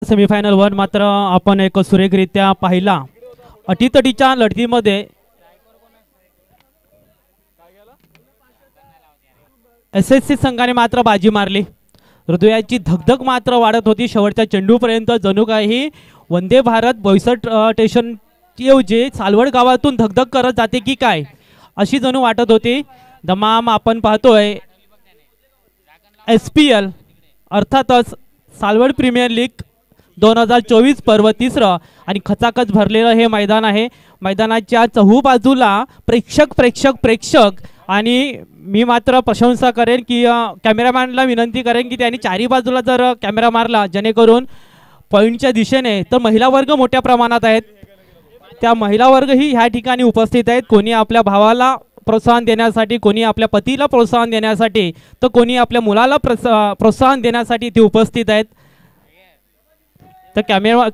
Semifinal one मात्र आपण एक सुरेखरित्या पाहिला. अटीतटीच्या लढतीमध्ये SSC संघाने मात्र बाजी मारली. हृदयाची धगधग मात्र वाढत होती शेवटच्या चेंडूपर्यंत. जणू काही वंदे भारत बोईसर स्टेशन जे सालवड गावातून धगधग करत जाते की काय अशी जणू वाटत होती. दमाम आपण पाहतोय SPL अर्थातच सालवड प्रीमियर लीग 2024 पर्व तिसरं आणि खचाखच भरलेलं हे मैदान आहे. मैदानाच्या चहूबाजूला प्रेक्षक आणि मी मात्र प्रशंसा करेन की कॅमेरामॅनला विनंती करेन की त्यांनी चारी बाजूला जर कॅमेरा मारला जेणेकरून पॉईंटच्या दिशेने तर महिला वर्ग मोठ्या प्रमाणात आहेत. त्या महिला वर्गही ह्या ठिकाणी उपस्थित आहेत. कोणी आपल्या भावाला प्रोत्साहन देण्यासाठी, कोणी आपल्या पतीला प्रोत्साहन देण्यासाठी, तर कोणी आपल्या मुलाला प्रोत्साहन देण्यासाठी ते उपस्थित आहेत. तर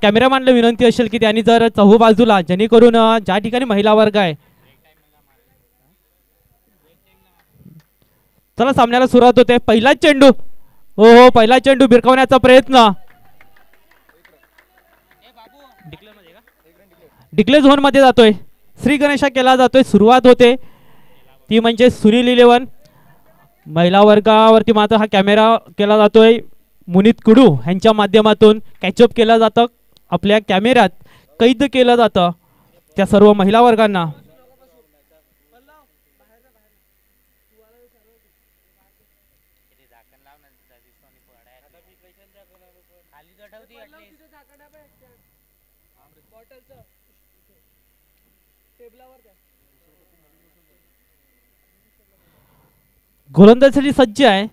कॅमेरामॅनला विनंती असेल की त्यांनी जर चहूबाजूला जेणेकरून ज्या ठिकाणी महिला वर्ग आहे. चला सामन्याला सुरुवात होते. पहिला चेंडू, हो पहिला चेंडू भिरकवण्याचा प्रयत्न डिक्लेअर झोन मध्ये जातोय. श्री गणेशा केला जातोय. सुरुवात होते ती म्हणजे सुनील 11 महिला वर्गावरती मात्र हा कॅमेरा केला जातोय. मुनीत कुडू यांच्या माध्यमातून कॅचअप केलं जातं. आपल्या कॅमेऱ्यात कैद केलं जातं त्या सर्व महिला वर्गांना. गोलंदाजीसाठी सज्ज आहे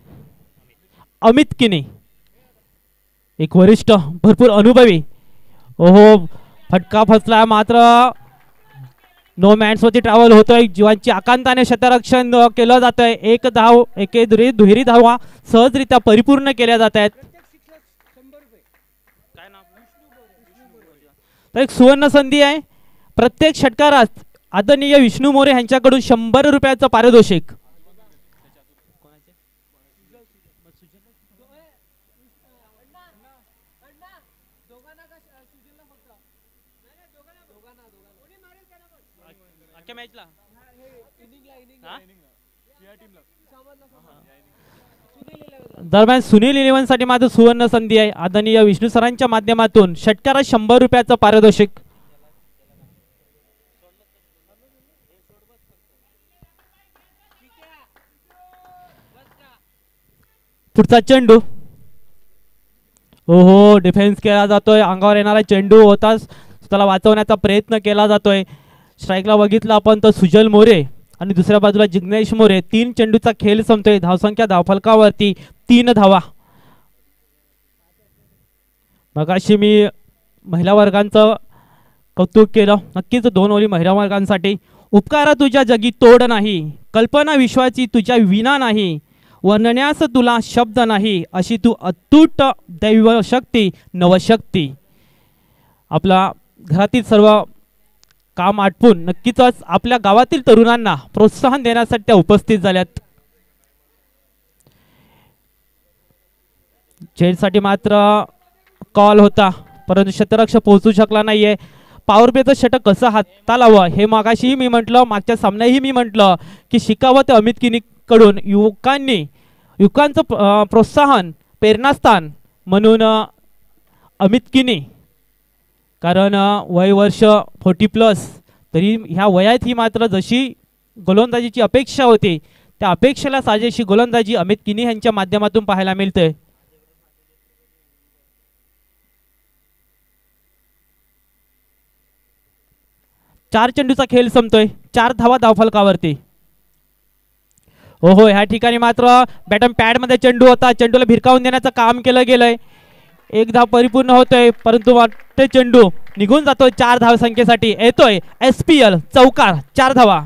अमित किनी, एक वरिष्ठ भरपूर अनुभवी. ओहो फटका फसला मात्र नो मॅन्स वरती ट्रॅव्हल होतोय. जीवांची आकांताने क्षेत्ररक्षण केलं जात आहे. एक धाव एके दुहेरी धावा सहजरित्या परिपूर्ण केल्या जात आहेत. तर एक सुवर्ण संधी आहे. प्रत्येक षटकारात आदरणीय विष्णू मोरे यांच्याकडून 100 रुपयाचं पारितोषिक. दरम्यान सुनील 11 साठी मात्र सुवर्ण संधी आहे. आदरणीय विष्णू सरांच्या माध्यमातून षटकारात 100 रुपयाचं पारितोषिक. पुढचा चेंडू, ओहो डिफेन्स केला जातोय. अंगावर येणारा चेंडू होताच त्याला वाचवण्याचा प्रयत्न केला जातोय. स्ट्राईकला बघितलं आपण तर सुजल मोरे आणि दुसऱ्या बाजूला जिग्नेश मोरे. 3 चेंडूचा खेळ संपतोय. धावसंख्या धावफलकावरती 3 धावा. मगाशी मी महिला वर्गांचं कौतुक केलं. नक्कीच 2 ओळी महिला वर्गांसाठी. उपकारा तुझ्या जगी तोड नाही, कल्पना विश्वाची तुझ्या विना नाही, वर्णण्यास तुला शब्द नाही, अशी तू अतूट दैवशक्ती नवशक्ती. आपला घरातील सर्व काम आटपून नक्कीच आपल्या गावातील तरुणांना प्रोत्साहन देण्यासाठी त्या उपस्थित झाल्यात. चेंडसाठी मात्र कॉल होता परंतु क्षेत्ररक्षक पोहोचू शकला नाहीये. पॉवर प्लेचं षटक कसं हाताळावं हे मागाशीही मी म्हटलं, मागच्या सामन्याही मी म्हटलं की शिकावं ते अमित किनी कडून. युवकांचं प्रोत्साहन प्रेरणास्थान म्हणून अमित किनी. कारण वय वर्ष 40+ तरी ह्या वयात ही मात्र जशी गोलंदाजीची अपेक्षा होती त्या अपेक्षेला साजेशी गोलंदाजी अमित किनी यांच्या माध्यमातून पाहायला मिळते. चार चेंडूचा खेळ संपतोय. 4 धावा धावफलकावरती. ओहो ह्या ठिकाणी मात्र बॅटन पॅड मध्ये चेंडू होता. चेंडूला भिरकावून देण्याचं काम केलं गेलंय. 1 धाव परिपूर्ण होतोय परंतु वाटते चेंडू निघून जातोय. 4 धाव संख्येसाठी येतोय SPL चौकार. 4 धावा.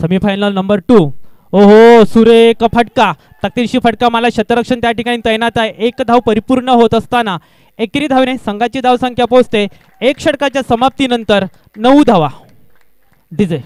Semifinal number 2. ओहो सुरेख फटका, तकदीरशी फटका मला क्षेत्ररक्षण त्या ठिकाणी तैनात आहे. एक धाव परिपूर्ण होत असताना एकेरी धावेने संघाची धावसंख्या पोहोचते 1 षटकाच्या समाप्तीनंतर 9 धावा. डीजे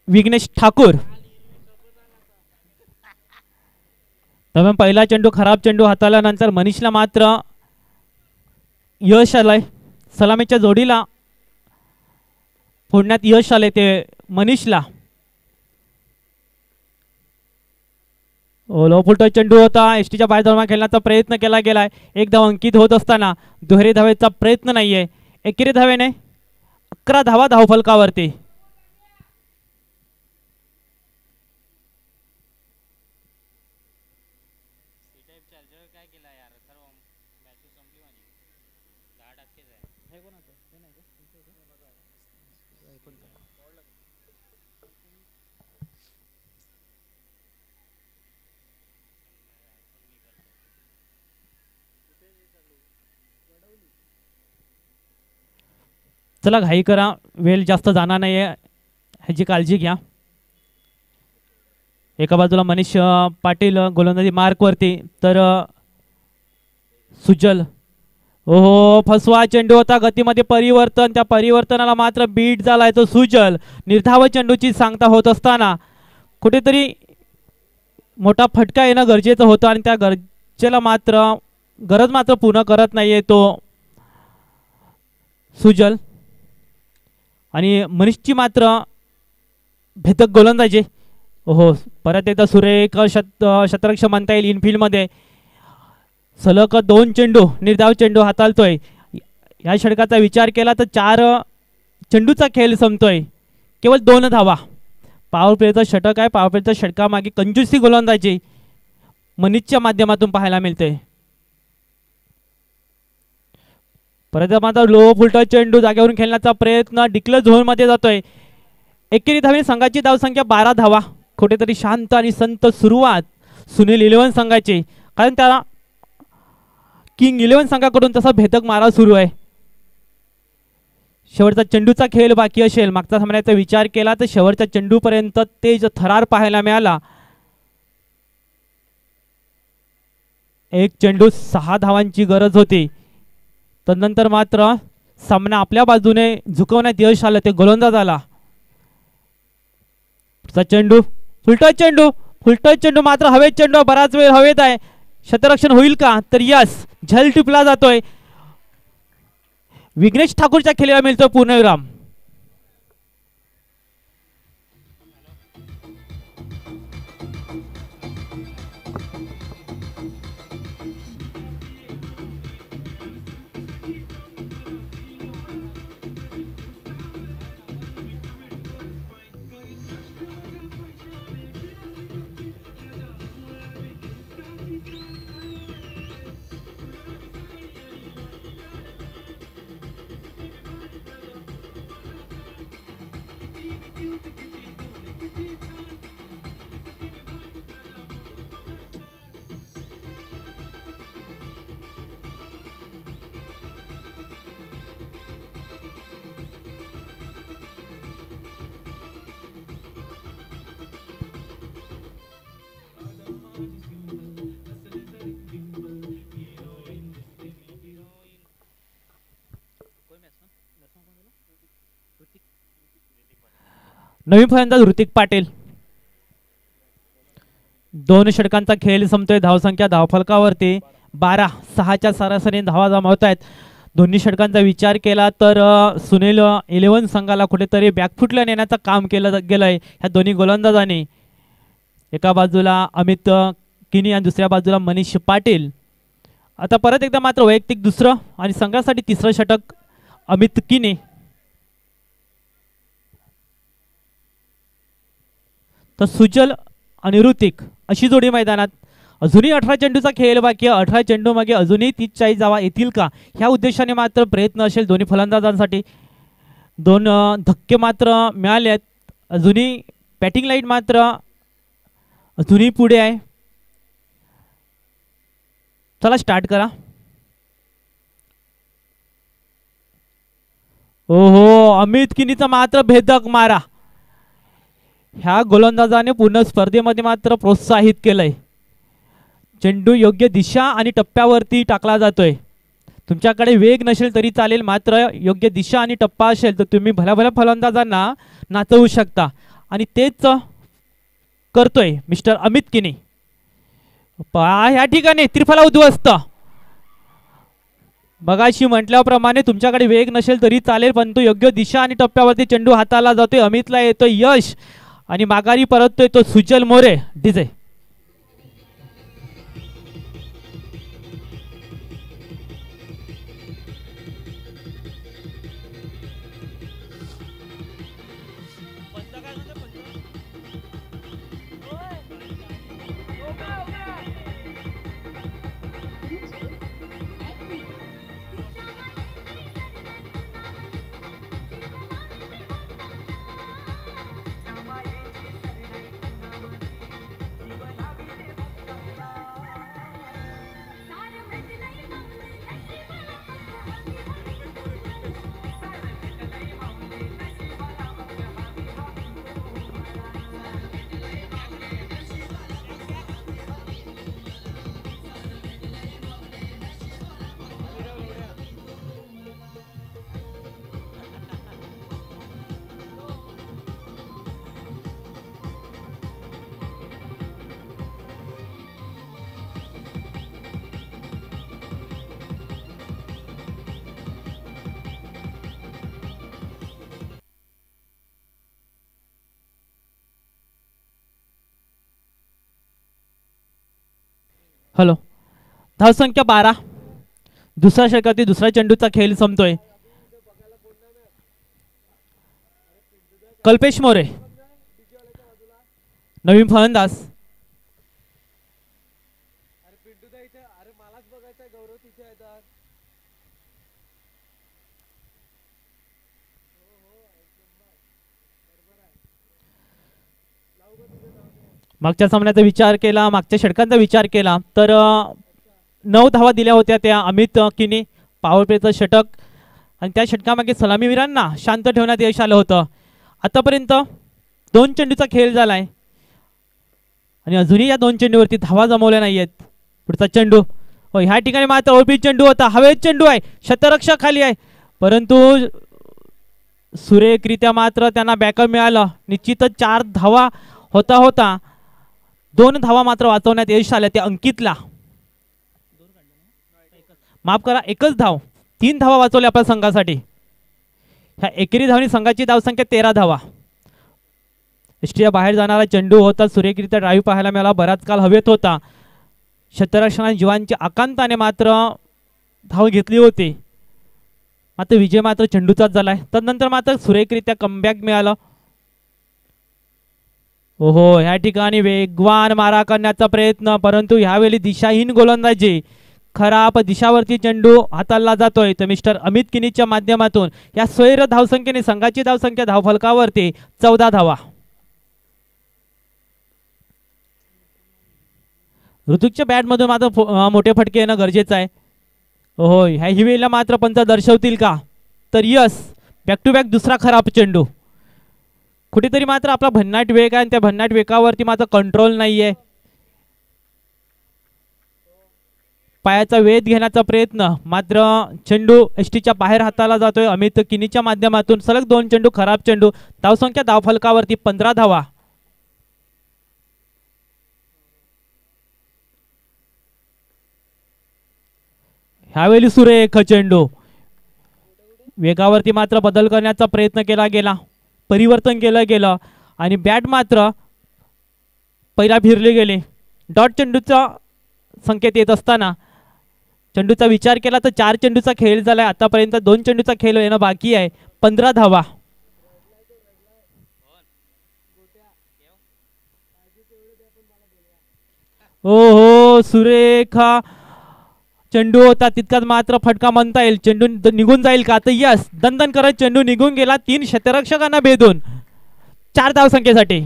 विघ्नेश ठाकूर. तर पहिला चेंडू खराब चेंडू हाताळल्यानंतर मनीषला मात्र यश आलंय. सलामीच्या जोडीला फोडण्यात यश आले ते मनीषला. लो फुलटो चेंडू होता, एसटीच्या पायदरम्यान खेळण्याचा प्रयत्न केला गेलाय. एक धाव अंकित होत असताना दुहेरी धावेचा प्रयत्न नाहीये. एकेरी धावेने 11 धावा धावफलकावरती. चला घाई करा, वेळ जास्त जाणार नाहीये, ह्याची काळजी घ्या. एका बाजूला मनीष पाटील गोलंदाजी मार्कवरती, तर सुजल. ओहो फसवा चेंडू होता, गतीमध्ये परिवर्तन, त्या परिवर्तनाला मात्र बीट झालाय तो सुजल. निर्धाव चेंडूची सांगता होत असताना कुठेतरी मोठा फटका येणं गरजेचं होतं आणि त्या गरजेला मात्र गरज मात्र पूर्ण करत नाहीये तो सुजल. आणि मनीषची मात्र भेदक गोलंदाजी. ओहो परत एकदा सुरेख शतरक्ष म्हणता येईल इनफिल्डमध्ये. सलग 2 चेंडू निर्धाव चेंडू हाताळतोय. या षटकाचा विचार केला तर 4 चेंडूचा खेळ संपतोय, केवळ 2 धावा. पॉवर प्लेचं षटक आहे, पॉवर प्लेच्या षटकामागे कंजूसी गोलंदाजी मनीषच्या माध्यमातून पाहायला मिळते. परत मात्र लो फुलटो चेंडू जागेवरून खेळण्याचा प्रयत्न डिक्लेअर झोन मध्ये जातोय. एकेरी धावे संघाची धावसंख्या 12 धावा. कुठेतरी शांत आणि संत सुरुवात सुनील 11 संघाची, कारण त्याला किंग 11 संघाकडून तसा भेदक मारा सुरू आहे. शेवटचा चेंडूचा खेळ बाकी असेल. मागचा सामन्याचा विचार केला तर शेवटच्या चेंडूपर्यंत तेज थरार पाहायला मिळाला. एक चेंडू 6 धावांची गरज होती. तदनंतर मात्र सामना आपल्या बाजूने झुकवण्यात यश आलं. ते गोलंदाजाला चेंडू फुलटॉस चेंडू मात्र हवेत, चेंडू बराच वेळ हवेत आहे. क्षेत्ररक्षण होईल का? तर यस, झेल टिपला जातोय. विघ्नेश ठाकूरच्या खेळीला मिळतो पूर्णविराम. नवीन फलंदाज ऋतिक पाटील. 2 षटकांचा खेळ संपतोय. धावसंख्या धावफलकावरती 12-6च्या सरासरी धावा जमवत आहेत. दोन्ही षटकांचा विचार केला तर सुनील 11 संघाला कुठेतरी बॅकफुटला नेण्याचं काम केलं गेलंय ह्या दोन्ही गोलंदाजांनी. एका बाजूला अमित किनी आणि दुसऱ्या बाजूला मनीष पाटील. आता परत एकदा मात्र वैयक्तिक दुसरं आणि संघासाठी तिसरं षटक अमित किनी. तर सुजल आणि ऋतिक अशी जोडी मैदानात. अजूनही 18 चेंडूचा खेळ बाकी आहे. 18 चेंडू मागे अजूनही 30-40 धावा येतील का ह्या उद्देशाने मात्र प्रयत्न असेल दोन्ही फलंदाजांसाठी. 2 धक्के मात्र मिळाले आहेत. अजूनही बॅटिंग लाईन मात्र अजूनही पुढे आहे. चला स्टार्ट करा. ओहो, अमित किनीचा मात्र भेदक मारा. ह्या गोलंदाजाने पूर्ण स्पर्धेमध्ये मात्र प्रोत्साहित केलंय. चेंडू योग्य दिशा आणि टप्प्यावरती टाकला जातोय. तुमच्याकडे वेग नसेल तरी चालेल, मात्र योग्य दिशा आणि टप्पा असेल तर तुम्ही भल्या भल्या फलंदाजांना नाचवू शकता आणि तेच करतोय मिस्टर अमित किनी. ह्या ठिकाणी त्रिफला उद्ध्वस्त. मगाशी म्हटल्याप्रमाणे तुमच्याकडे वेग नसेल तरी चालेल, परंतु योग्य दिशा आणि टप्प्यावरती चेंडू हाताला जातोय. अमितला येतोय यश आणि माघारी परततोय तो सुजल मोरे. DJ hello. धावसंख्या 12. दुसऱ्या षटकातील दुसऱ्या चेंडूचा खेळ संपतोय. कल्पेश मोरे नवीन फलंदाज. मागच्या सामन्याचा विचार केला, मागच्या षटकांचा विचार केला तर 9 धावा दिल्या होत्या त्या अमित किनी पॉवर प्लेचं षटक, आणि त्या षटकामागे सलामीवीरांना शांत ठेवण्यात यश आलं होतं. आतापर्यंत 2 चेंडूचा खेळ झालाय आणि अजूनही या 2 चेंडूवरती धावा जमवल्या नाहीयेत. पुढचा चेंडू ह्या ठिकाणी मात्र ओळपी चेंडू होता, हवेत चेंडू आहे, शतरक्षक खाली आहे, परंतु सुरेखरित्या मात्र त्यांना बॅकअप मिळालं. निश्चितच 4 धावा होता होता 2 धावा मात्र वाचवण्यात यश आलं. त्या अंकितला माफ करा, एकच धाव, 3 धावा वाचवल्या आपल्या संघासाठी. ह्या एकेरी धावनी संघाची धावसंख्या 13 धावा. एसटीच्या बाहेर जाणारा चेंडू होता, सुरेखरित्या ड्राईव्ह पाहायला मिळाला, बराच काल हवेत होता. शतरक्षकांनी जीवांच्या आकांताने मात्र धाव घेतली होती, मात्र विजय मात्र चेंडूचाच झालाय. तदनंतर मात्र सुरेखरित्या कमबॅक मिळालं. ओहो, ह्या ठिकाणी वेगवान मारा करण्याचा प्रयत्न, परंतु ह्यावेळी दिशाहीन गोलंदाजी, खराब दिशावरती चेंडू हाताळला जातोय. तर मिस्टर अमित किनीच्या माध्यमातून या स्वैर धावसंख्येने संघाची धावसंख्या धावफलकावरती 14 धावा. ऋतुकच्या बॅटमधून मात्र मोठे फटके येणं गरजेचं आहे. हो, ह्या वेळेला मात्र पंच दर्शवतील का? तर यस, बॅक टू बॅक दुसरा खराब चेंडू. कुठेतरी मात्र आपला भन्नाट वेग आहे आणि त्या भन्नाट वेगावरती मात्र कंट्रोल नाहीये. पायाचा वेध घेण्याचा प्रयत्न, मात्र चेंडू एसटीच्या बाहेर हाताला जातोय. अमित किनीच्या माध्यमातून सलग 2 चेंडू खराब चेंडू. धावसंख्या धावफलकावरती 15 धावा. ह्यावेळी सुरेख चेंडू, वेगावरती मात्र बदल करण्याचा प्रयत्न केला गेला, परिवर्तन केलं गेलं आणि बॅट मात्र पहिला फिरले गेले. डॉट चेंडूचा संकेत येत असताना चेंडूचा विचार केला तर 4 चेंडूचा खेळ झालाय. आतापर्यंत 2 चेंडूचा खेळ येणं बाकी आहे. 15 धावा. हो, सुरेखा चेंडू होता, तितकाच मात्र फटका म्हणता येईल. चेंडू निघून जाईल का? तर यस, दणदण करत चेंडू निघून गेला 3 शतरक्षकांना भेदून 4 धावसंख्येसाठी.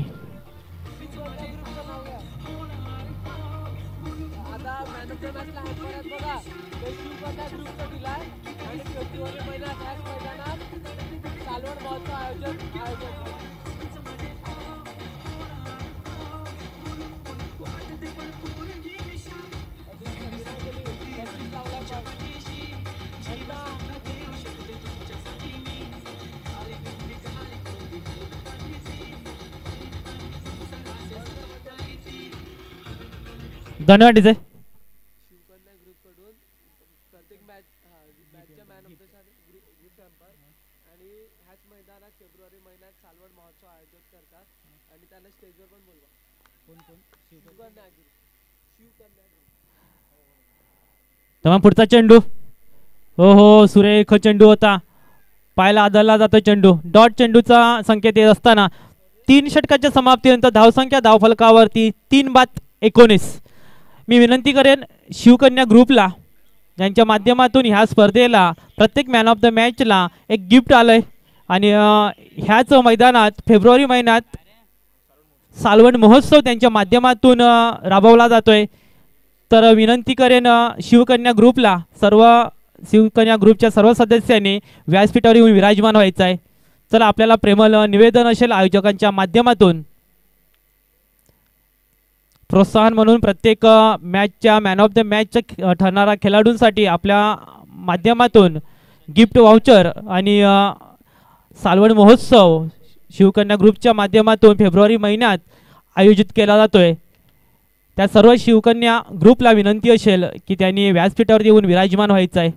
धन्यवाद डीजे. तेव्हा पुढचा चेंडू, हो, सुरेख चेंडू होता, पायाला आदळला जातो चेंडू. डॉट चेंडूचा संकेत येत असताना 3 षटकाच्या समाप्तीनंतर धावसंख्या धावफलकावरती 3/19. मी विनंती करेन शिवकन्या ग्रुपला, ज्यांच्या माध्यमातून ह्या स्पर्धेला प्रत्येक मॅन ऑफ द मॅचला एक गिफ्ट आलंय आणि ह्याच मैदानात फेब्रुवारी महिन्यात सालवण महोत्सव त्यांच्या माध्यमातून राबवला जातोय. तर विनंती करेन शिवकन्या ग्रुपला, सर्व शिवकन्या ग्रुपच्या सर्व सदस्यांनी व्यासपीठावर येऊन विराजमान व्हायचं आहे. चला, आपल्याला प्रेमळ निवेदन असेल आयोजकांच्या माध्यमातून. प्रोत्साहन म्हणून प्रत्येक मॅचच्या मॅन ऑफ द मॅच ठरणारा खेळाडूंसाठी आपल्या माध्यमातून गिफ्ट वाउचर आणि सालवण महोत्सव शिवकन्या ग्रुपच्या माध्यमातून फेब्रुवारी महिन्यात आयोजित केला जातोय. त्या सर्व शिवकन्या ग्रुपला विनंती असेल की त्यांनी व्यासपीठावर येऊन विराजमान व्हायचं आहे.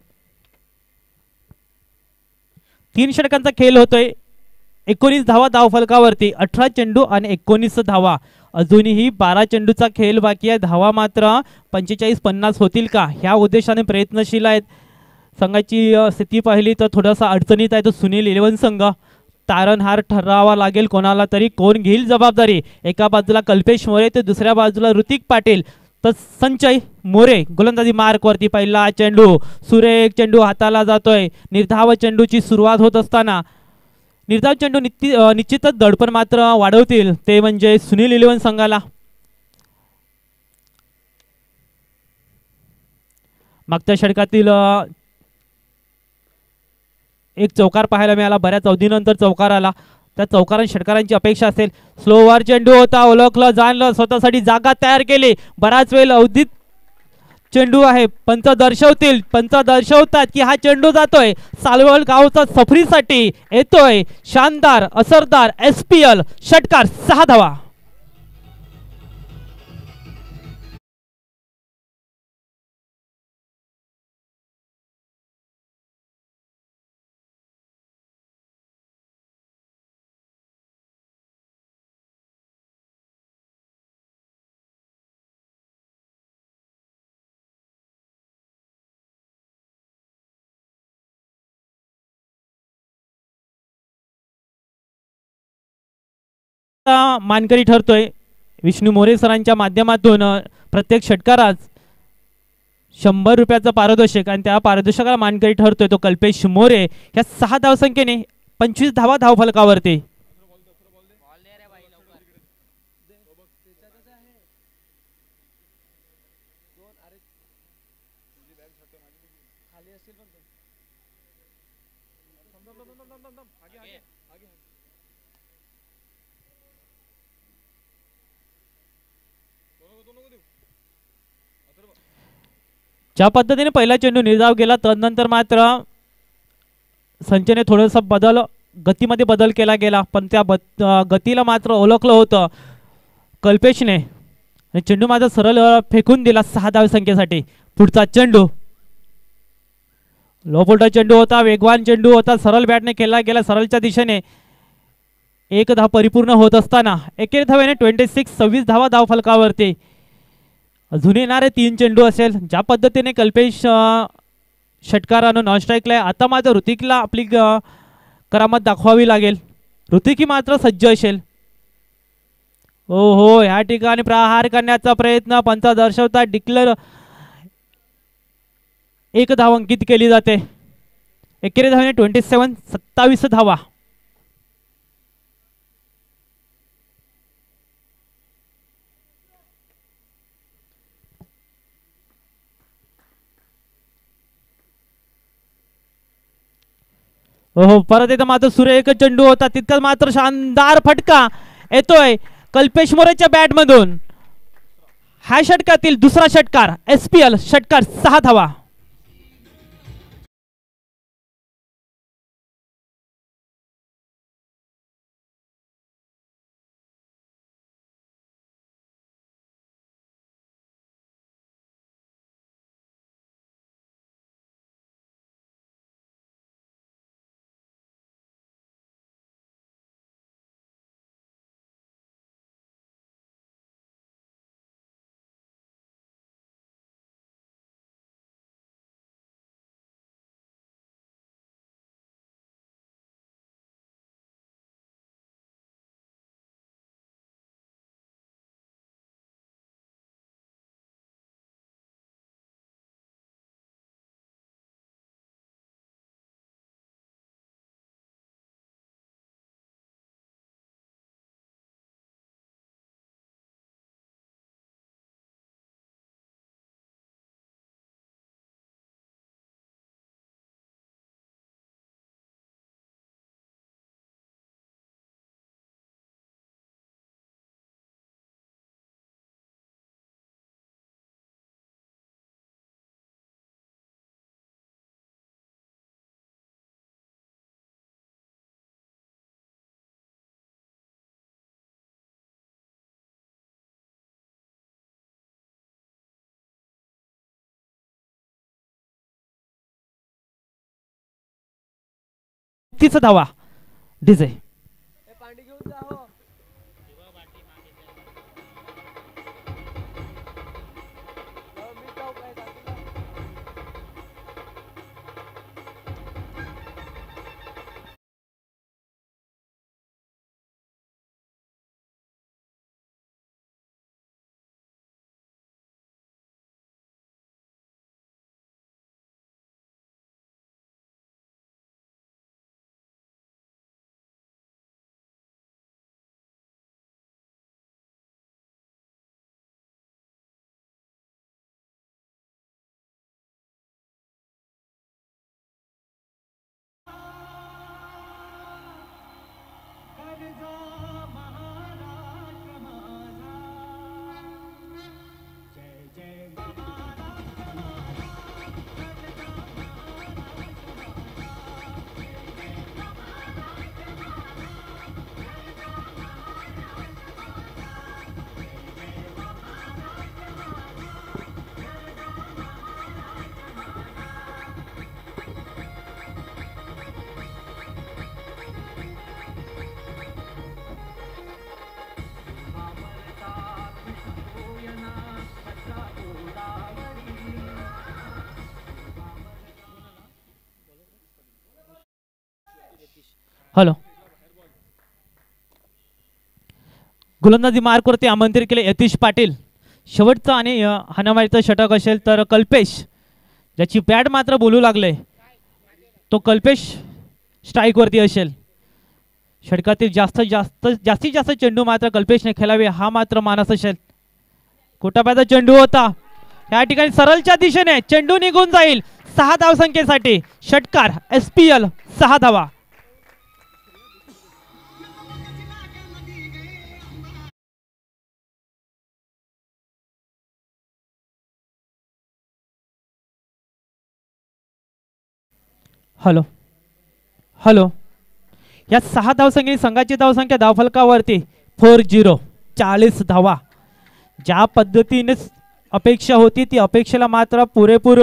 3 षटकांचा खेळ होतोय. 19 धावा धावफलकावरती, 18 चेंडू आणि 19 धावा. अजूनही 12 चेंडूचा खेळ बाकी आहे. धावा मात्र 45-50 होतील का ह्या उद्देशाने प्रयत्नशील आहेत. संघाची स्थिती पाहिली तर थोडासा अडचणीत आहे तो सुनील 11 संघ. तारणहार ठरावा लागेल कोणाला तरी, कोण घेईल जबाबदारी. एका बाजूला कल्पेश मोरे तर दुसऱ्या बाजूला ऋतिक पाटील, तर संचय मोरे गोलंदाजी मार्कवरती. पहिला चेंडू, सुरेख चेंडू हाताला जातोय. निर्धाव चेंडूची सुरुवात होत असताना निर्धाव चेंडू निश्चितच दडपण मात्र वाढवतील, ते म्हणजे सुनील 11 संघाला. मागच्या षटकातील एक चौकार पाहायला मिळाला, बऱ्याच अवधीनंतर चौकार आला. त्या चौकारां षटकारांची अपेक्षा असेल. स्लोवर चेंडू होता, ओळखलं जाणलं, स्वतःसाठी जागा तयार केली. बराच वेळ अवधीत चेंडू आहे. पंच दर्शवतात की हा चेंडू जातोय सालवड गावचा सफरीसाठी येतोय. शानदार असरदार SPL षटकार 6 धावा. मानकरी ठरतोय विष्णू मोरे सरांच्या माध्यमातून. प्रत्येक षटकारात 100 रुपयाचं पारितोषिक आणि त्या पारितोषिकाला मानकरी ठरतोय तो कल्पेश मोरे. या 6 धावसंख्येने 25 धावा धावफलकावरती. ज्या पद्धतीने पहिला चेंडू निर्धाव गेला तदनंतर मात्र संचने थोडंसं गतीमध्ये बदल केला गेला, पण त्या गतीला मात्र ओळखलं होतं कल्पेशने आणि चेंडू मात्र सरळ फेकून दिला 6 धावसंख्येसाठी. पुढचा चेंडू लो बोल्टा चेंडू होता, वेगवान चेंडू होता, सरळ बॅटने खेळला गेला सरळच्या दिशेने. एक धाव परिपूर्ण होत असताना एकेरी धावेने 26 धावा धावफलकावरती. अजून येणारे 3 चेंडू असेल. ज्या पद्धतीने कल्पेश षटकारानं नॉन स्ट्राईकला. आता मात्र ऋतिकला आपली करामत दाखवावी लागेल. ऋतिकी मात्र सज्ज असेल. हो ह्या ठिकाणी प्रहार करण्याचा प्रयत्न पंच दर्शवतात. डिक्लेअर एक धाव अंकित केली जाते. एकेरी धावेने 27 धावा. हो परत एकदा मात्र सुरेख चेंडू होता, तितकाच मात्र शानदार फटका येतोय कल्पेश मोरेच्या बॅट मधून. ह्या षटकातील दुसरा षटकार SPL षटकार 6 धावा. तीच धावा डीजे. हॅलो. गोलंदाजी मार्कवरती आमंत्रित केले यतीश पाटील. शेवटचं आणि हाणामारीचं षटक असेल तर कल्पेश, ज्याची बॅट मात्र बोलू लागले, तो कल्पेश स्ट्राईकवरती असेल. षटकातील जास्तीत जास्त चेंडू मात्र कल्पेशने खेळावे हा मात्र मानस असेल. कोटाप्याचा चेंडू होता या ठिकाणी सरळच्या दिशेने चेंडू निघून जाईल. 6 धावसंख्येसाठी षटकार SPL 6 धावा. Hello hello. या 6 धावसंख्येने संघाची धावसंख्या धावफलकावरती 4-0 40 धावा. ज्या पद्धतीने अपेक्षा होती ती अपेक्षेला मात्र पुरेपूर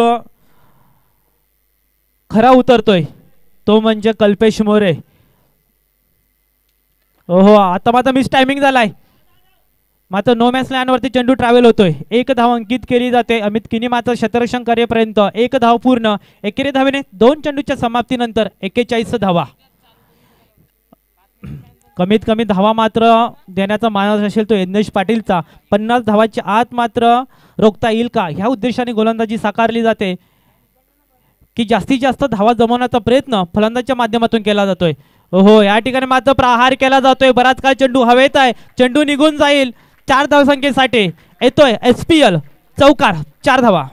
खरा उतरतोय तो म्हणजे कल्पेश मोरे. ओहो, आता मात्र मिस टायमिंग झालाय. मात्र नो मॅच लँडवरती चेंडू ट्रॅव्हल होतोय. 1 धाव अंकित केली जाते. अमित किनी मात्र शतरक्षण करेपर्यंत 1 धाव पूर्ण. एकेरी धावेने 2 चेंडूच्या समाप्तीनंतर 41 धावा. कमीत कमी धावा मात्र देण्याचा मानस असेल तो यज्ञेश पाटीलचा. 50 धावाच्या आत मात्र रोखता येईल का ह्या उद्देशाने गोलंदाजी साकारली जाते की जास्तीत जास्त धावा जमवण्याचा प्रयत्न फलंदाजच्या माध्यमातून केला जातोय. ओहो, या ठिकाणी मात्र प्रहार केला जातोय. बराच काळ चेंडू हवेत आहे. चेंडू निघून जाईल. 4 धावसंख्येसाठी येतोय SPL चौकार 4 धावा.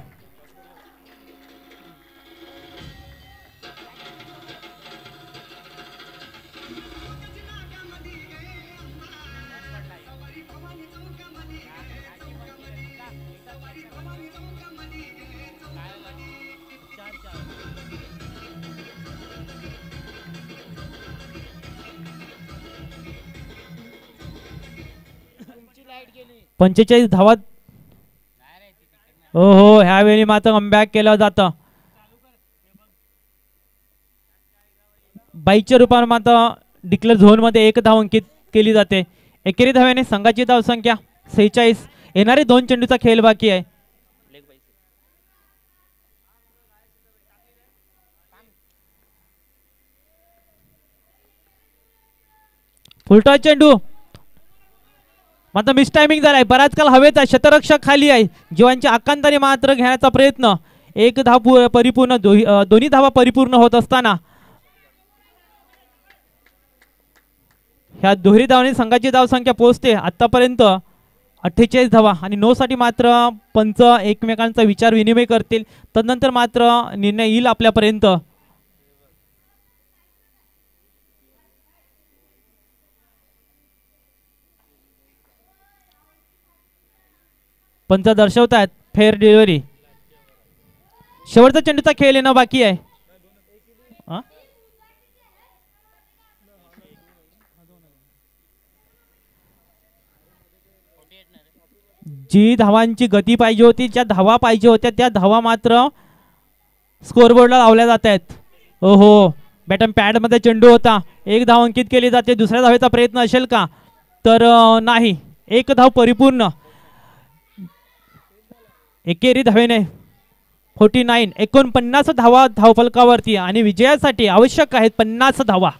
पंचेचाळीस धावा. हो हो, ह्यावेळी मात्र कमबॅक केलं जातं. बाईच्या रूपाने मात्र डिक्लेअर झोन मध्ये 1 धाव अंकित केली जाते. एकेरी धाव्याने संघाची धावसंख्या 46. येणारे 2 चेंडूचा खेळ बाकी आहे. फुलटॉस चेंडू मात्र मिस टायमिंग झालाय. बराच काल हवेचा शतरक्षक खाली आहे. जीवांच्या आकांताने मात्र घेण्याचा प्रयत्न. 1 धाव परिपूर्ण. दोन्ही धावा परिपूर्ण होत असताना ह्या दुहेरी धावांनी संघाची धावसंख्या पोहोचते आतापर्यंत 48 धावा. आणि नो साठी मात्र पंच एकमेकांचा विचार विनिमय करतील. तदनंतर मात्र निर्णय येईल आपल्यापर्यंत. पंच दर्शवतात फेअर डिलिव्हरी. शेवटचा चेंडूचा खेळ येणं बाकी आहे. जी धावांची गती पाहिजे होती, ज्या धावा पाहिजे होत्या त्या धावा मात्र स्कोरबोर्डला लावल्या जात आहेत. ओहो, बॅटन पॅड मध्ये चेंडू होता. 1 धाव अंकित केली जाते. दुसऱ्या धावेचा प्रयत्न असेल का तर नाही. 1 धाव परिपूर्ण. एकेरी धावेने 49 49 धावा धावफलकावरती आणि विजयासाठी आवश्यक आहेत 50 धावा.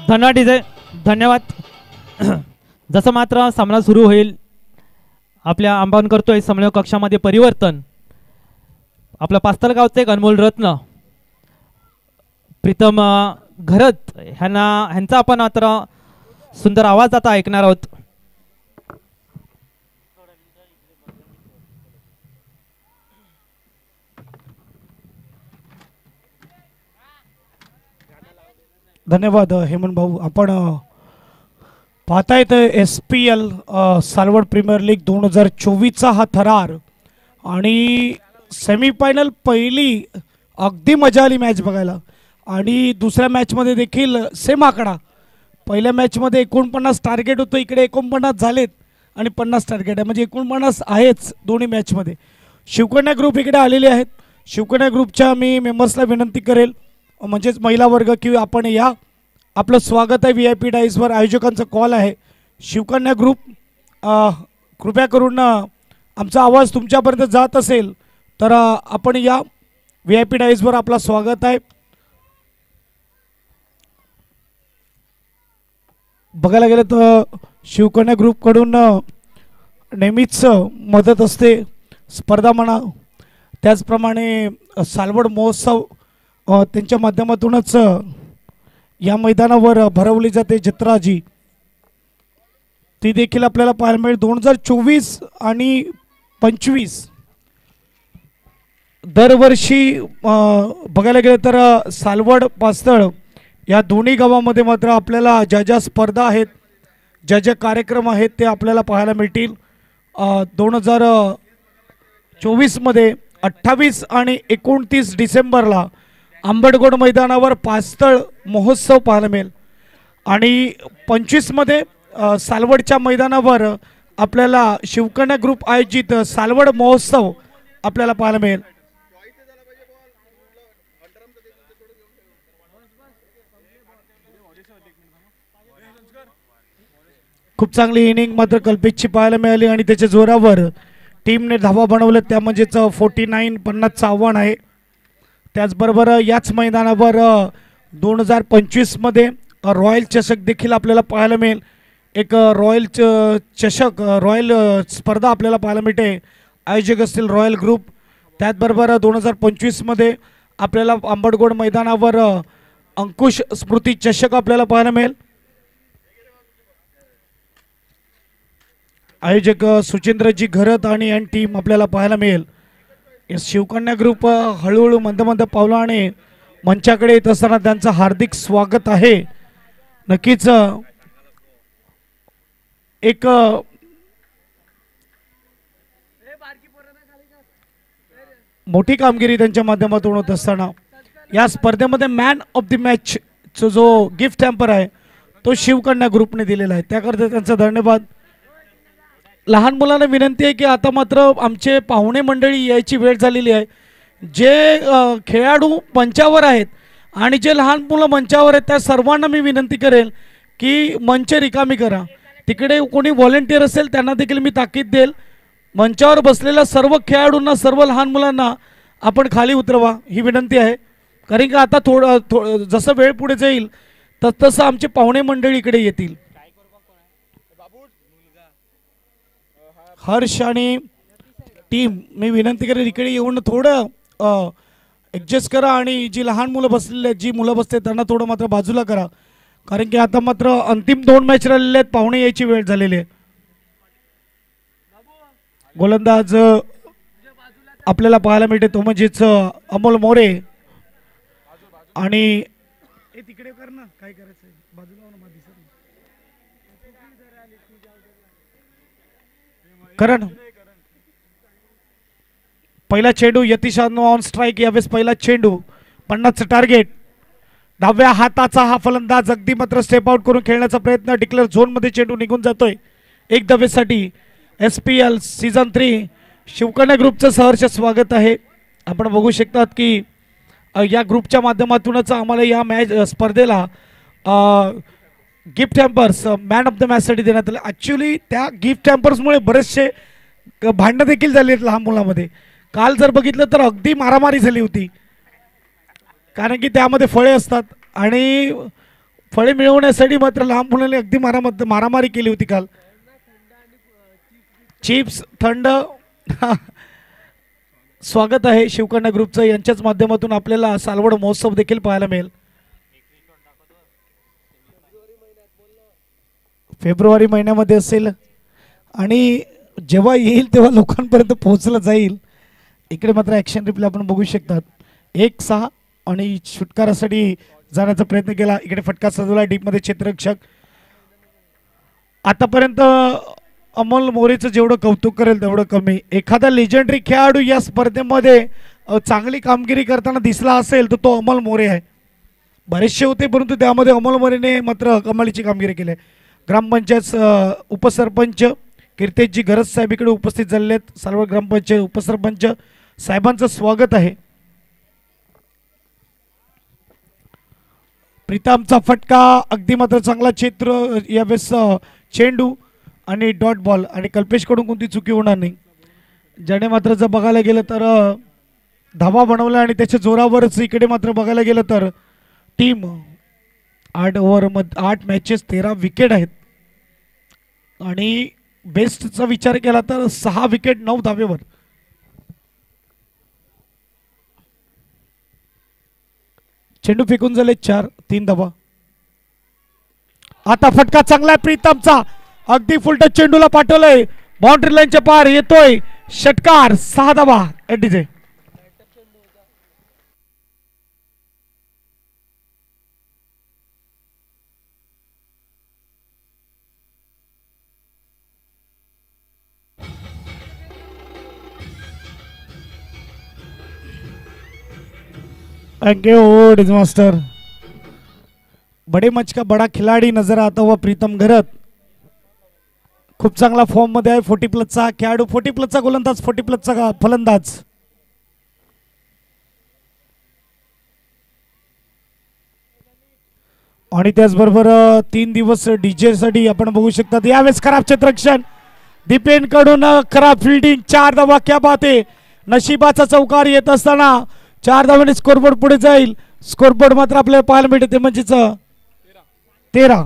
धन्यवाद डीजे, धन्यवाद. जसं मात्र सामना सुरू होईल आपल्या आंबावून करतोय समन्वय कक्षामध्ये परिवर्तन. आपला पास्तल गावचे एक अनमोल रत्न प्रीतम घरत ह्यांचा आपण मात्र सुंदर आवाज आता ऐकणार आहोत. धन्यवाद हेमंत भाऊ. आपण पाहतायत SPL सालवड प्रीमियर लीग 2024चा हा थरार आणि सेमीफायनल पहिली अगदी मजा आली मॅच बघायला. आणि दुसऱ्या मॅचमध्ये देखील सेम आकडा. पहिल्या मॅचमध्ये 49 टार्गेट होतं, इकडे 49 झालेत आणि 50 टार्गेट आहे, म्हणजे 49 आहेच दोन्ही मॅचमध्ये. शिवकन्या ग्रुप इकडे आलेले आहेत. शिवकन्या ग्रुपच्या मी मेंबर्सला विनंती करेल, म्हणजेच महिला वर्ग, की आपण या. आपलं स्वागत आहे VIP डाईजवर. आयोजकांचा कॉल आहे. शिवकन्या ग्रुप कृपया करून आमचा आवाज तुमच्यापर्यंत जात असेल तर आपण या. VIP डाईजवर आपलं स्वागत आहे. बघायला गेलं तर शिवकन्या ग्रुपकडून नेहमीच मदत असते, स्पर्धा म्हणा, त्याचप्रमाणे सालवड महोत्सव त्यांच्या माध्यमातूनच या मैदानावर भरवली जाते जत्राजी, ती देखील आपल्याला पाहायला मिळेल. 2024 आणि 25 दरवर्षी बघायला गेलं तर सालवड पास्तळ या दोन्ही गावामध्ये मात्र आपल्याला ज्या ज्या स्पर्धा आहेत, ज्या ज्या कार्यक्रम आहेत ते आपल्याला पाहायला मिळतील. 2024मध्ये 28 आणि 29 डिसेंबरला आंबेडगोड मैदानावर पास्तळ महोत्सव पाहायला मिळेल आणि 25मध्ये सालवडच्या मैदानावर आपल्याला शिवकन्या ग्रुप आयोजित सालवड महोत्सव आपल्याला पाहायला मिळेल. खूप चांगली इनिंग मात्र कल्पेशची पाहायला मिळाली आणि त्याच्या जोरावर टीमने धावा बनवले, त्या म्हणजेच 49-50चं आव्हान आहे. त्याचबरोबर याच मैदानावर 2025मध्ये रॉयल चषक देखील आपल्याला पाहायला मिळेल. एक रॉयल चषक, रॉयल स्पर्धा आपल्याला पाहायला मिळते. आयोजक असतील रॉयल ग्रुप. त्याचबरोबर 2025मध्ये आपल्याला आंबेडगोड मैदानावर अंकुश स्मृती चषक आपल्याला पाहायला मिळेल. आयोजक सुचिंद्रजी घरत आणि टीम आपल्याला पाहायला मिळेल. शिवकन्या ग्रुप हळूहळू मंद पावलाने मंचाकडे येत असताना त्यांचं हार्दिक स्वागत आहे. नक्कीच एक मोठी कामगिरी त्यांच्या माध्यमातून होत असताना या स्पर्धेमध्ये मॅन ऑफ द मॅच जो गिफ्ट हॅम्पर आहे तो शिवकन्या ग्रुपने दिलेला आहे, त्याकरता त्यांचा धन्यवाद. लहान मुलांना विनंती आहे की आता मात्र आमचे पाहुणे मंडळी यायची वेळ झालेली आहे. जे खेळाडू मंचावर आहेत आणि जे लहान मुलं मंचावर आहेत त्या सर्वांना मी विनंती करेल की मंच रिकामी करा. तिकडे कोणी व्हॉलेंटियर असेल त्यांना देखील मी ताकीद देईल. मंचावर बसलेल्या सर्व खेळाडूंना, सर्व लहान मुलांना आपण खाली उतरवा ही विनंती आहे. कारण की आता थोडं जसं वेळ पुढे जाईल तसं आमचे पाहुणे मंडळी इकडे येतील. हर्ष आणि टीम मी विनंती करेल इकडे येऊन थोडं ॲडजस्ट करा आणि जी लहान मुलं बसलेले, जी मुलं बसते त्यांना थोडं मात्र बाजूला करा. कारण की आता मात्र अंतिम 2 मॅच राहिलेले आहेत, पाहुणे यायची वेळ झालेली आहे. गोलंदाज आपल्याला पाहायला मिळते तो म्हणजेच अमोल मोरे आणि तिकडे कर ना, काय करायचं बाजूला करण. पहिला चेंडू यतीश ऑन स्ट्राइक. यावेळेस पहिला चेंडू 50चं टार्गेट. डाव्या हाताचा हा फलंदाज अगदी मात्र स्टेप आउट करून खेळण्याचा प्रयत्न. डिक्लेअर झोन मध्ये चेंडू निघून जातोय. एक धावेसाठी SPL सीझन 3 शिवकन्या ग्रुपचं सहर्ष स्वागत आहे. आपण बघू शकतात की या ग्रुपच्या माध्यमातूनच आम्हाला या मॅच स्पर्धेला gift hampers man of the मॅचसाठी देण्यात आले. ॲक्च्युली त्या गिफ्ट हॅम्पर्समुळे बरेचसे भांडणं देखील झाली आहेत लहान मुलांमध्ये. काल जर बघितलं तर अगदी मारामारी झाली होती, कारण की त्यामध्ये फळे असतात आणि फळे मिळवण्यासाठी मात्र लहान मुलांनी अगदी मारामारी केली होती काल. चिप्स थंड स्वागत आहे शिवकन्या ग्रुपचं. यांच्याच माध्यमातून आपल्याला सालवड महोत्सव देखील पाहायला मिळेल. फेब्रुवारी महिन्यामध्ये असेल आणि जेव्हा येईल तेव्हा लोकांपर्यंत पोहोचलं जाईल. इकडे मात्र ॲक्शन रिप्ले आपण बघू शकतात. 1-6 आणि छुटकारासाठी जाण्याचा प्रयत्न केला. इकडे फटका सजवला डीपमध्ये क्षेत्ररक्षक. आतापर्यंत अमोल मोरेचं जेवढं कौतुक करेल तेवढं कमी. एखादा लेजेंडरी खेळाडू या स्पर्धेमध्ये चांगली कामगिरी करताना दिसला असेल तर तो अमोल मोरे आहे. बरेचसे होते परंतु त्यामध्ये अमोल मोरेने मात्र कमालीची कामगिरी केली आहे. ग्रामपंचायत उपसरपंच कीर्तेशजी गरज साहेब इकडे उपस्थित झालेले आहेत. सालवड ग्रामपंचायत उपसरपंच साहेबांचं स्वागत आहे. प्रीतमचा फटका अगदी मात्र चांगला क्षेत्र यावेळेस चेंडू आणि डॉट बॉल आणि कल्पेशकडून कोणती चुकी होणार नाही. ज्याने मात्र जर बघायला गेलं तर धावा बनवला आणि त्याच्या जोरावरच इकडे मात्र बघायला गेलं तर टीम 8 ओव्हरमध्ये 8 मॅचेस 13 विकेट आहेत आणि बेस्टचा विचार केला तर 6 विकेट 9 धावेवर. चेंडू फेकून झाले 4-3 धावा. आता फटका चांगला आहे प्रीतमचा. अगदी फुलटच चेंडूला पाठवलंय. बाउंड्री लाईनच्या पार येतोय षटकार. 6 धावा एडीजे. थैंक यू डिज मास्टर. बड़े मच का बड़ा खिलाड़ी नजर आता हुआ प्रीतम घरत. खूप चांगला फॉर्म मध्ये आहे. 40+ खेळाडू, 40+ गोलंदाज, 40+ फलंदाज. आणि त्याचबरोबर 3 दिवस डीजे साठी आपण बघू शकता. यावेळेस खराब क्षेत्ररक्षण दीपेन कडून खराब फिल्डिंग. 4 धावा. क्या बात आहे. नशिबाचा चौकार येत असताना 4 धावांनी स्कोरबोर्ड पुढे जाईल. स्कोरबोर्ड मात्र आपल्याला पाहायला मिळते म्हणजेच 13.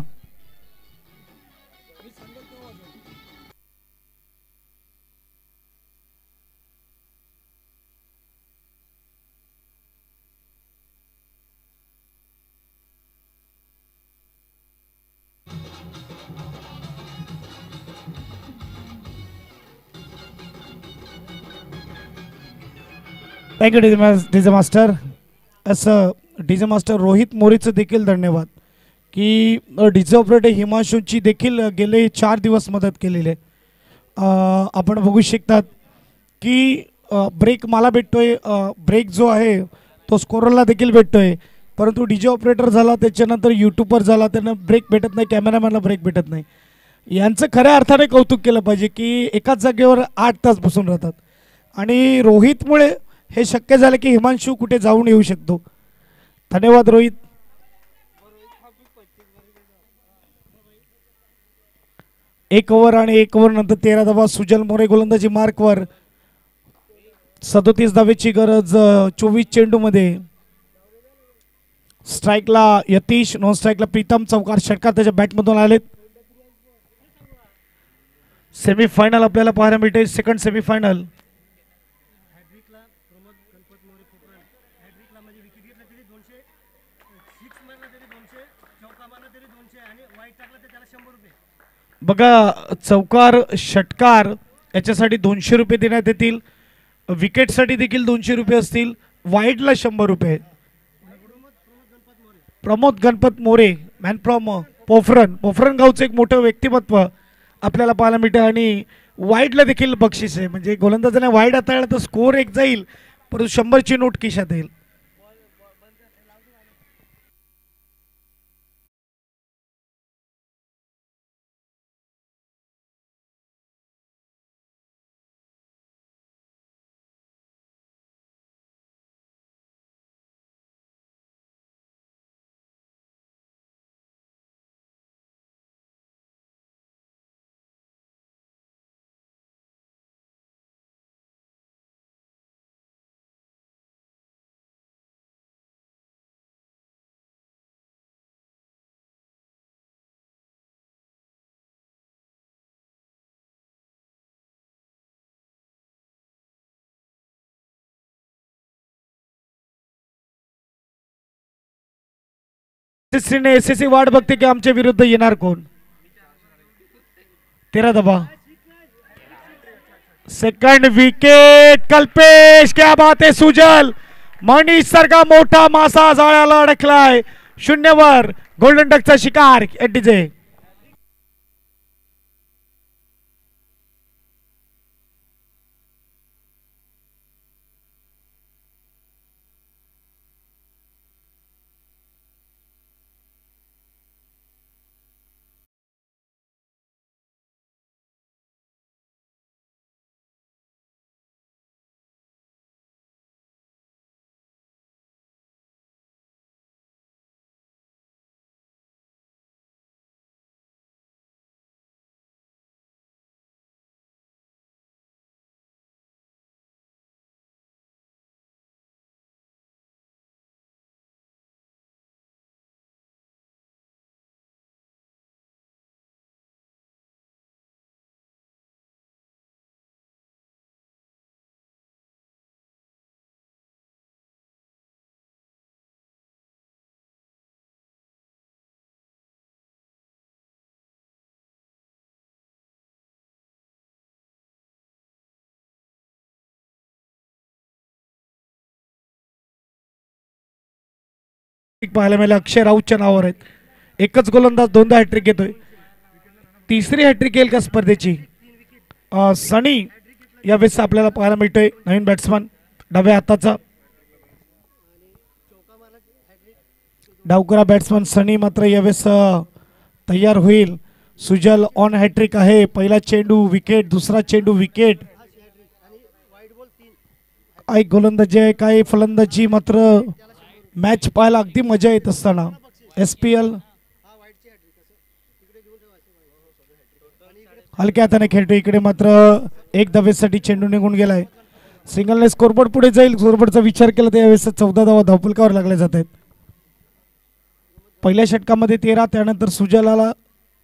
Thank you DJ master. असं डीजे मास्टर रोहित मोरेचं देखील धन्यवाद की डीजे ऑपरेटर हिमांशूची देखील गेले 4 दिवस मदत केलेली आहे. आपण बघू शकतात की ब्रेक मला भेटतोय. ब्रेक जो आहे तो स्कोररला देखील भेटतोय परंतु डीजे ऑपरेटर झाला त्याच्यानंतर यूट्यूबर झाला त्यांना ब्रेक भेटत नाही. कॅमेरामॅनला ब्रेक भेटत नाही. यांचं खऱ्या अर्थाने कौतुक केलं पाहिजे की एकाच जागेवर 8 तास बसून राहतात आणि रोहितमुळे हे शक्य झालं की हिमांशू कुठे जाऊन येऊ शकतो. धन्यवाद रोहित. एक ओव्हर आणि 1 ओव्हर नंतर 13 धावा. सुजल मोरे गोलंदाजी मार्कवर. 37 धावेची गरज 24 चेंडू मध्ये. स्ट्राईकला यतीश, नॉन स्ट्राईकला प्रीतम. चौकार षटकार त्याच्या बॅटमधून आलेत. सेमीफायनल आपल्याला पाहायला मिळते. Second semifinal. बघा चौकार षटकार याच्यासाठी 200 रुपये देण्यात येतील. विकेटसाठी देखील 200 रुपये असतील. वाईडला 100 रुपये. प्रमोद गणपत मोरे मॅन फ्रॉम पोफरण गावचं एक मोठं व्यक्तिमत्व आपल्याला पाहायला मिळते आणि वाईडला देखील बक्षीस आहे. म्हणजे गोलंदाजाने वाईड हाताळला तर स्कोर 1 जाईल परंतु 100ची नोट खिशात येईल. तिसरीने एसएससी वाट बघते की आमच्या विरुद्ध येणार कोण. 13 धावा. Second wicket Kalpesh. क्या बात आहे सुजल. मनीष सारखा मोठा मासा जाळ्याला अडकलाय. 0 गोल्डन डकचा शिकार एटीजे. पाहायला मिळालं अक्षय राऊतच्या नावावर आहेत. एकच गोलंदाज 2दा हॅट्रिक घेतोय. तिसरी हॅट्रिक येईल का स्पर्धेची. सनी यावेळेस आपल्याला पाहायला मिळतोय नवीन बॅट्समन डाव्या हाताचा. डावकरा बॅट्समन सनी मात्र यावेळेस तयार होईल. सुजल ऑन हॅट्रिक आहे. पहिला चेंडू विकेट. दुसरा चेंडू विकेट. काही गोलंदाजी आहे काही फलंदाजी. मात्र मॅच पाहायला अगदी मजा येत असताना SPL हलक्या हाताने खेळतो. इकडे मात्र एक धावेसाठी चेंडू निघून गेलाय. सिंगलने स्कोरबोर्ड पुढे जाईल. स्कोरबोर्डचा विचार केला तर यावेळेस 14 धावा धावफलकावर लागल्या जात आहेत. पहिल्या षटकामध्ये 13 त्यानंतर सुजलाला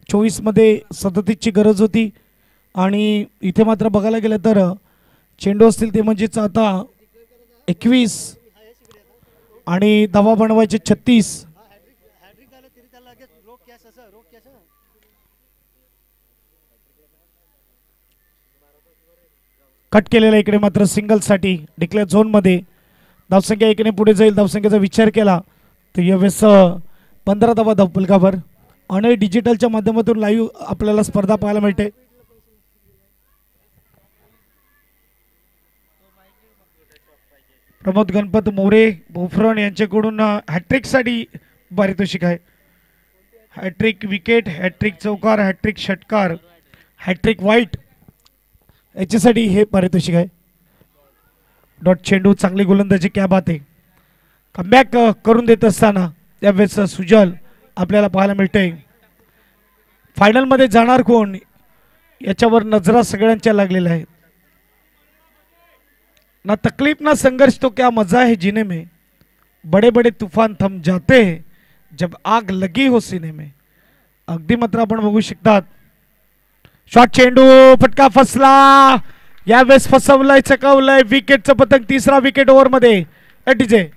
24 मध्ये 37 ची गरज होती. आणि इथे मात्र बघायला गेलं तर चेंडू असतील ते म्हणजेच आता 21 आणि धावा बनवायचे 36. कट केलेला इकडे मात्र सिंगल साठी डिक्लेअर झोन मध्ये धावसंख्या एकीने पुढे जाईल. धावसंख्येचा विचार केला तर यावेळेस 15 धावा धावफलकावर. आणि डिजिटलच्या माध्यमातून लाईव्ह आपल्याला स्पर्धा पाहायला मिळते. प्रमोद गणपत मोरे भोफरण यांच्याकडून हॅट्रिक साठी पारितोषिक आहे. हॅट्रिक विकेट, हॅट्रिक चौकार, हॅट्रिक षटकार, हॅट्रिक वाईट याच्यासाठी हे पारितोषिक आहे. डॉट चेंडू चांगली गोलंदाजी क्या बात आहे. कमबॅक करून देत असताना त्यावेळेस सुजल आपल्याला पाहायला मिळते. फायनल मध्ये जाणार कोण याच्यावर नजरा सगळ्यांच्या लागलेल्या आहेत. ना तकलीफ ना संघर्ष तो क्या मजा है जीने में. बड़े बड़े तूफान थम जाते हैं जब आग लगी हो सीने में. अगदी मात्र आपण बघू शकतात. शॉट चेंडू फटका फसला. यावेळेस फसवलंय चकवलंय. विकेटचं पतंग. तिसरा विकेट ओव्हर मध्ये एटीजे.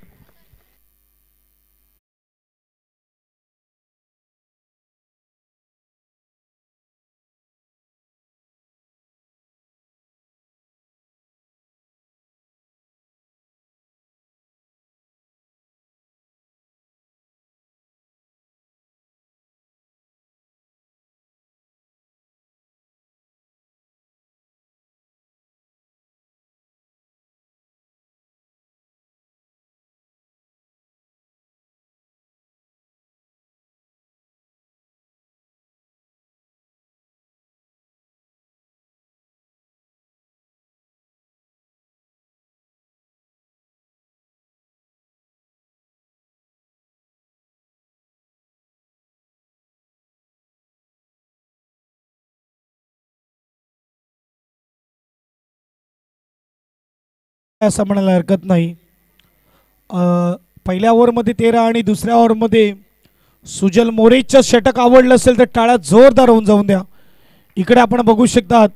असं म्हणायला हरकत नाही. पहिल्या ओव्हरमध्ये 13 आणि दुसऱ्या ओव्हरमध्ये सुजल मोरेचं षटक आवडलं असेल तर टाळ्या जोरदार होऊन जाऊन द्या. इकडे आपण बघू शकतात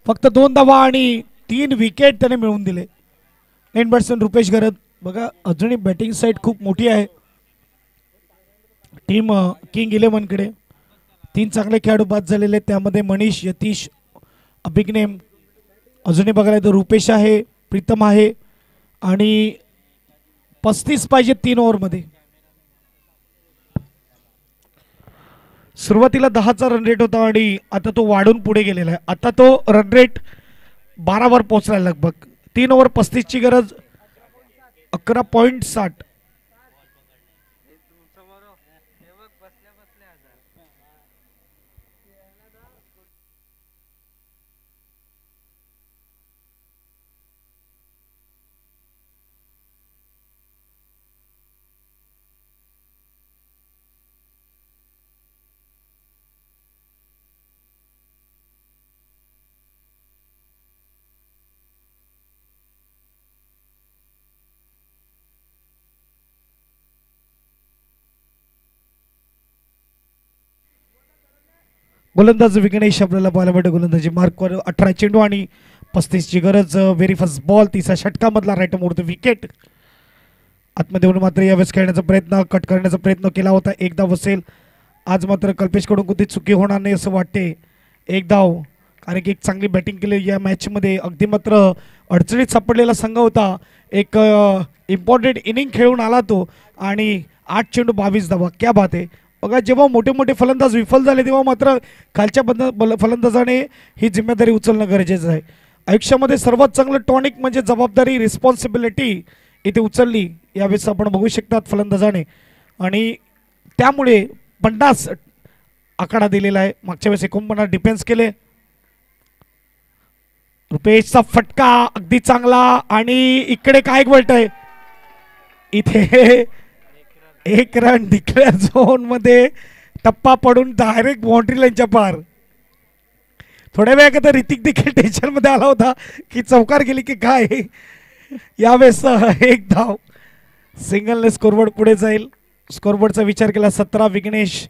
फक्त 2 धावा आणि 3 विकेट त्याने मिळवून दिले. एंड बॅट्समन रुपेश गरत बघा अजूनही बॅटिंग साईड खूप मोठी आहे. Team king इलेव्हनकडे. 3 चांगले खेळाडू बाद झालेले आहेत, त्यामध्ये मनीष, यतीश, अभिज्ञेम, अजूनही बघायला तर रुपेश आहे, प्रीतम आहे आणि 35 पाहिजे 3 ओव्हरमध्ये. सुरुवातीला 10चा रन रेट होता आणि आता तो वाढून पुढे गेलेला आहे. आता तो रन रेट 12 वर पोहोचला लगभग. 3 ओव्हर 35ची गरज, 11.60. गोलंदाज विघ्नेश आपल्याला पाहायला भेटतो. गोलंदाजी मार्कवर 18 चेंडू आणि 35ची गरज. व्हेरी फर्स्ट बॉल, तिसऱ्या षटकामधला राईट मोडतो विकेट. आतमध्ये येऊन मात्र यावेळेस खेळण्याचा प्रयत्न, कट करण्याचा प्रयत्न केला होता. एक धाव असेल. आज मात्र कल्पेशकडून कोणती चुकी होणार नाही असं वाटते. एक धाव, कारण की एक चांगली बॅटिंग केली या मॅचमध्ये. अगदी मात्र अडचणीत सापडलेला संघ होता. एक इम्पॉर्टंट इनिंग खेळून आला तो आणि 8 चेंडू 22 धावा. क्या बात आहे. बघा, जेव्हा मोठे मोठे फलंदाज विफल झाले तेव्हा मात्र खालच्या फलंदाजाने ही जिम्मेदारी उचलणं गरजेचं आहे. आयुष्यामध्ये सर्वात चांगलं टॉनिक म्हणजे जबाबदारी, रिस्पॉन्सिबिलिटी इथे उचलली यावेळेस आपण बघू शकतात फलंदाजाने. आणि त्यामुळे 50 आकडा दिलेला आहे. मागच्या वेळेस 49 डिफेन्स केले. रुपेशचा फटका अगदी चांगला आणि इकडे काय आहे इथे एक रन डिक्लेअर झोन मध्ये टप्पा पडून डायरेक्ट बाउंड्री लाईनच्या पार. थोड्या वेळा तर ऋतिक देखील टेन्शन मध्ये आला होता की चौकार गेली की काय. यावेळेस एक धाव, सिंगलने स्कोरबोर्ड पुढे जाईल. स्कोरबोर्डचा विचार केला 17. विघ्नेश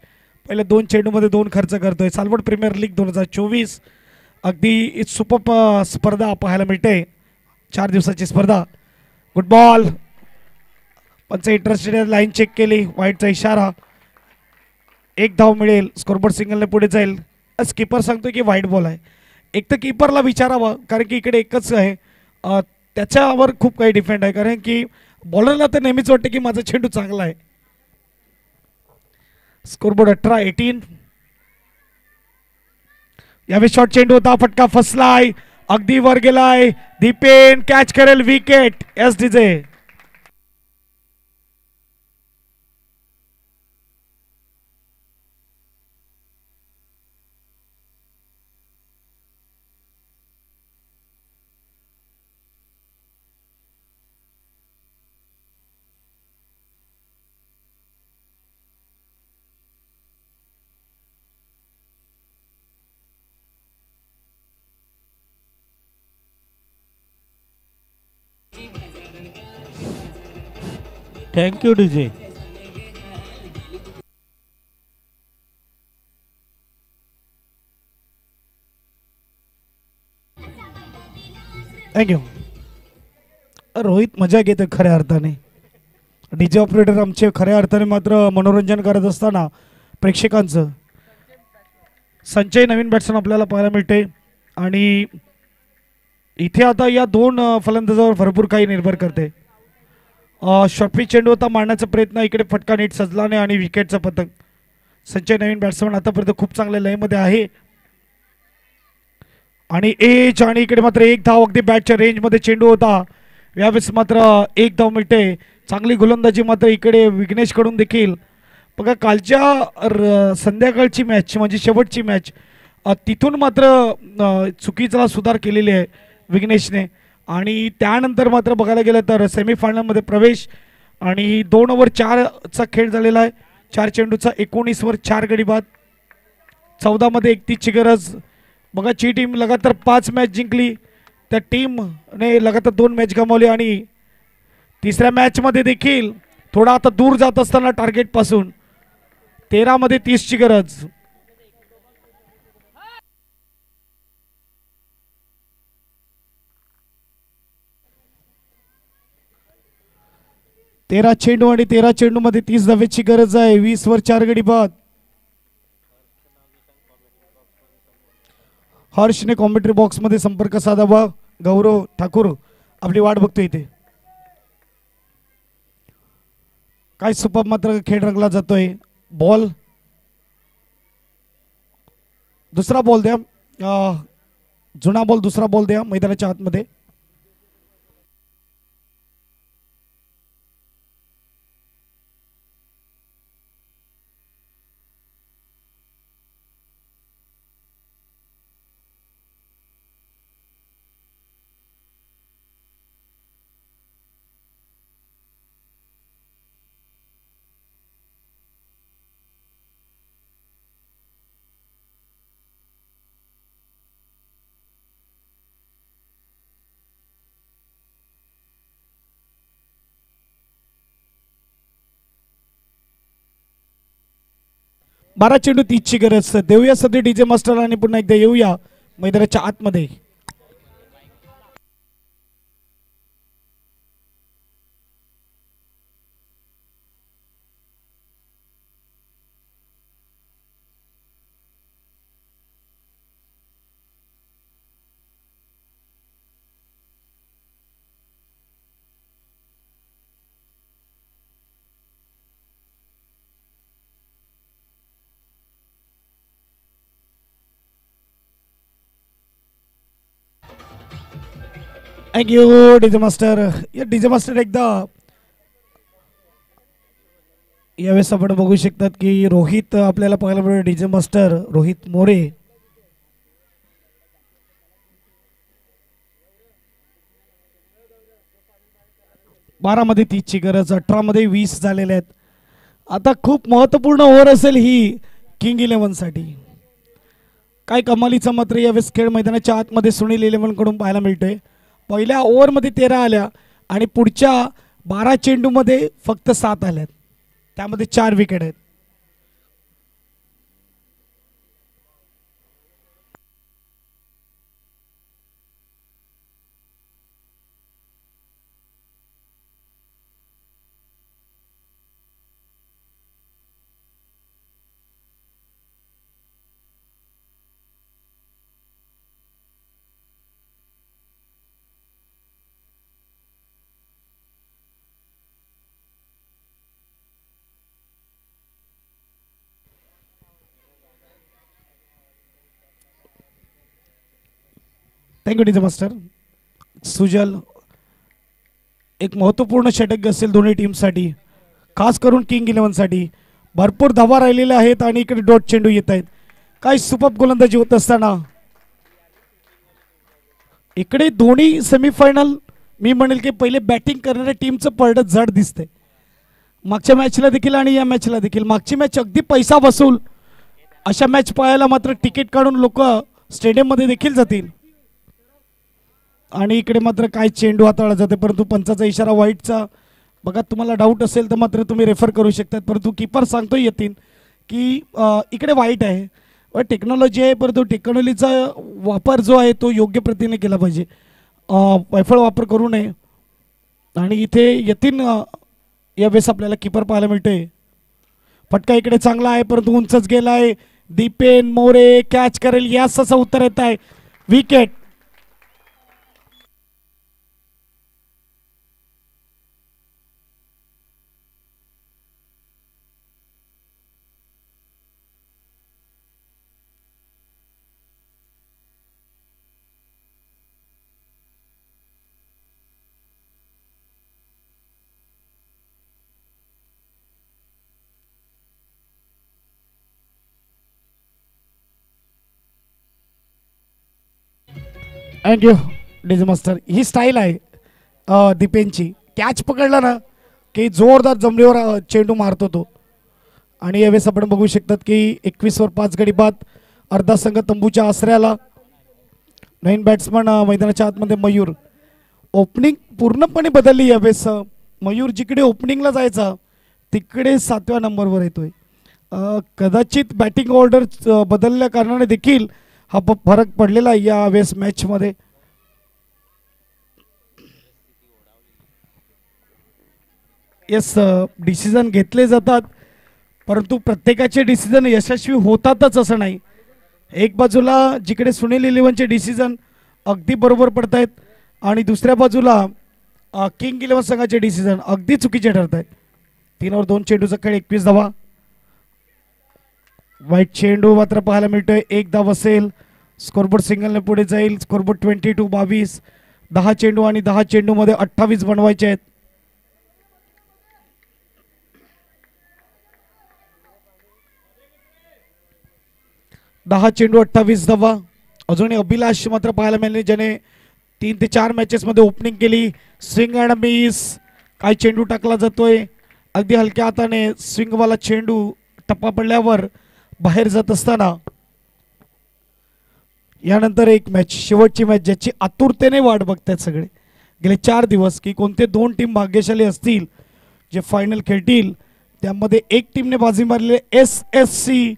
पहिले 2 चेंडूमध्ये 2 खर्च करतोय. सालवड प्रीमियर लीग 2024 अगदी सुपर स्पर्धा पाहायला मिळते. 4 दिवसाची स्पर्धा. गुड बॉल, पंच इंटरेस्टेड लाईन चेक केली, वाईटचा इशारा. एक धाव मिळेल. स्कोरबोर्ड सिंगलने पुढे जाईल. स्कीपर सांगतोय की वाईट बॉल आहे. एक तर कीपरला विचारावं, कारण की इकडे एकच आहे. त्याच्यावर खूप काही डिपेंड आहे, कारण की बॉलरला तर नेहमीच वाटतं की माझा चेंडू चांगला आहे. स्कोरबोर्ड 18. यावेळी शॉर्ट चेंडू होता, फटका फसलाय, अगदी वर गेलाय. दीपेन कॅच करेल, wicket. S DJ. Thank you DJ. Thank you. Rohit मजा घेते खऱ्या अर्थाने. डीजे ऑपरेटर आमचे खऱ्या अर्थाने मात्र मनोरंजन करत असताना प्रेक्षकांचं. संचय नवीन बॅट्समन आपल्याला पाहायला मिळते आणि इथे आता या 2 फलंदाजावर भरपूर काही निर्भर करते. शॉर्टपिच चेंडू होता, मारण्याचा प्रयत्न, इकडे फटका नीट सजला नाही आणि विकेटचा पतंग. संचय नवीन बॅट्समन आतापर्यंत खूप चांगल्या लयमध्ये आहे आणि एज, आणि इकडे मात्र एक धाव. अगदी बॅटच्या रेंजमध्ये चेंडू होता. यावेळेस मात्र एक धाव मिळते. चांगली गोलंदाजी मात्र इकडे विघ्नेशकडून देखील. बघा, कालच्या संध्याकाळची मॅच म्हणजे शेवटची मॅच, तिथून मात्र चुकीचा सुधार केलेली आहे विघ्नेशने. आणि त्यानंतर मात्र बघायला गेलं तर सेमीफायनलमध्ये प्रवेश आणि 2 ओव्हर 4चा खेळ झालेला आहे. 4 चेंडूचा 19 वर 4 गडी बाद. 14 मध्ये 31ची गरज. बघा, ची टीम लगातार 5 मॅच जिंकली, त्या टीमने लगातार 2 मॅच गमावली आणि तिसऱ्या मॅचमध्ये देखील थोडा आता दूर जात असताना टार्गेटपासून. 13 मध्ये 30ची गरज. 13 चेंडू आणि 13 चेंडू मध्ये 30 धावेची गरज आहे. 20 वर 4 गडी बाद. हर्षने कॉमेंट्री बॉक्स मध्ये संपर्क साधावा. गौरव ठाकूर आपली वाट बघतोय इथे. काय सुपर मात्र खेळ रंगला जातोय. बॉल दुसरा बॉल द्या. जुना बॉल दुसरा बॉल द्या मैदानाच्या आतमध्ये. बारा चेंडू 30 ची गरज. देऊया सध्या डीजे मास्टर आणि पुन्हा एकदा येऊया मैदानाच्या आतमध्ये. Thank you DJ master. या डीजे मास्टर एकदा यावेळेस आपण बघू शकतात की रोहित आपल्याला पाहायला मिळेल. DJ master Rohit More. बारा मध्ये 30 ची गरज. 18 मध्ये 20 झालेले आहेत. आता खूप महत्वपूर्ण ओव्हर असेल ही किंग 11 साठी. काय कमालीचा मात्र यावेळेस खेळ मैदानाच्या आतमध्ये सुनील 11 कडून पाहायला मिळतोय. पहिल्या ओव्हरमध्ये 13 आल्या आणि पुढच्या 12 चेंडूमध्ये फक्त 7 आल्यात. त्यामध्ये 4 विकेट आहेत. Thank you DJ master. सुजल एक महत्त्वपूर्ण षटक असेल दोन्ही टीमसाठी, खास करून किंग 11 साठी. भरपूर धावा राहिलेल्या आहेत आणि इकडे डॉट चेंडू येत आहेत. काय सुपर गोलंदाजी होत असताना इकडे दोन्ही सेमीफायनल मी म्हणेल की पहिले बॅटिंग करणाऱ्या टीमचं पडत जड दिसतंय. मागच्या मॅचला देखील आणि या मॅचला देखील. मागची मॅच अगदी पैसा वसूल. अशा मॅच पाहायला मात्र तिकीट काढून लोक स्टेडियममध्ये देखील जातील. आणि इकडे मात्र काय चेंडू हाताळला जाते, परंतु पंचाचा इशारा वाईटचा. बघा तुम्हाला डाऊट असेल तर मात्र तुम्ही रेफर करू शकतात, परंतु कीपर सांगतोय येतील की इकडे वाईट आहे. टेक्नॉलॉजी आहे, परंतु टेक्नॉलॉजीचा वापर जो आहे तो योग्य पद्धतीने केला पाहिजे. वायफळ वापर करू नये. आणि इथे येतील यावेळेस आपल्याला कीपर पाहायला मिळते. फटका इकडे चांगला आहे परंतु उंचच गेला आहे. दीपेन मोरे कॅच करेल यास असं उत्तर येत आहे. विकेट. Thank you DJ master. ही स्टाईल आहे दीपेनची. कॅच पकडला ना की जोरदार जमलीवर चेंडू मारतो तो. आणि यावेळेस आपण बघू शकतात की 21 वर 5 गडी बाद. अर्धा संघ तंबूच्या आसऱ्याला. नवीन बॅट्समन मैदानाच्या आतमध्ये मयूर. ओपनिंग पूर्णपणे बदलली यावेळेस. मयूर जिकडे ओपनिंगला जायचा तिकडे 7व्या नंबरवर येतोय. कदाचित बॅटिंग ऑर्डर बदलल्या कारणाने देखील हा फरक पडलेला आहे यावेळेस मॅचमध्ये. येस डिसिजन घेतले जातात, परंतु प्रत्येकाचे डिसिजन यशस्वी होतातच असं नाही. एक बाजूला जिकडे सुनील इलेव्हनचे डिसिजन अगदी बरोबर पडत आहेत आणि दुसऱ्या बाजूला किंग इलेव्हन संघाचे डिसिजन अगदी चुकीचे ठरत आहेत. 3 ओव्हर 2 चेंडूचा खेळ 21 धावा. वाईट चेंडू मात्र पाहायला मिळतोय, 1 धाव असेल. स्कोरबोर्ड सिंगलने पुढे जाईल. स्कोरबोर्ड 22-22. 10 चेंडू आणि 10 चेंडूमध्ये 28 बनवायचे आहेत. दहा चेंडू 28 धावा. अजूनही अभिलाष मात्र पाहायला मिळाले, ज्याने 3 ते 4 मॅचेसमध्ये ओपनिंग केली. Swing and miss. काय चेंडू टाकला जातोय, अगदी हलक्या हाताने स्विंगवाला चेंडू टप्पा पडल्यावर बाहेर जात असताना. यानंतर एक मॅच, शेवटची मॅच, ज्याची आतुरतेने वाट बघतायत सगळे गेले 4 दिवस की कोणते 2 टीम भाग्यशाली असतील जे फायनल खेळतील. त्यामध्ये एक टीमने बाजी मारली, SSC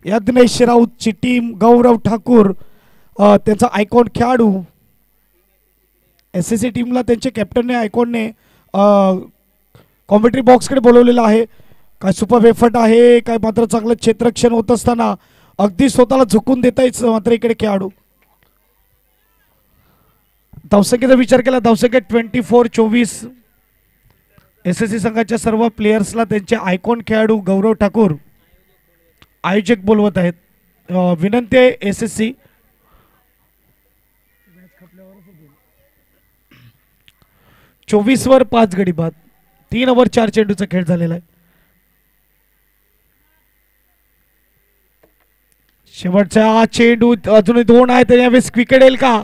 यज्ञेश राऊतची टीम. गौरव ठाकूर त्यांचा आयकॉन खेळाडू. SSC टीमला त्यांच्या कॅप्टनने आयकॉनने कॉमेंट्री बॉक्सकडे बोलवलेलं आहे. काय सुपर एफर्ट आहे, काय मात्र चांगलं क्षेत्ररक्षण होत असताना अगदी स्वतःला झुकून देता येत मात्र इकडे खेळाडू. धावसंख्येचा विचार केला, धावसंख्या 24-24. SSC संघाच्या सर्व प्लेयर्सला त्यांचे आयकॉन खेळाडू गौरव ठाकूर आयोजक बोलवत आहेत. विनंती आहे SSC 24 वर 5 गडी बाद. 3 ओव्हर 4 चेंडूचा खेळ झालेला आहे. शेवटचा चेंडू अजूनही 2 आहे, तर यावेळेस विकेट येईल का?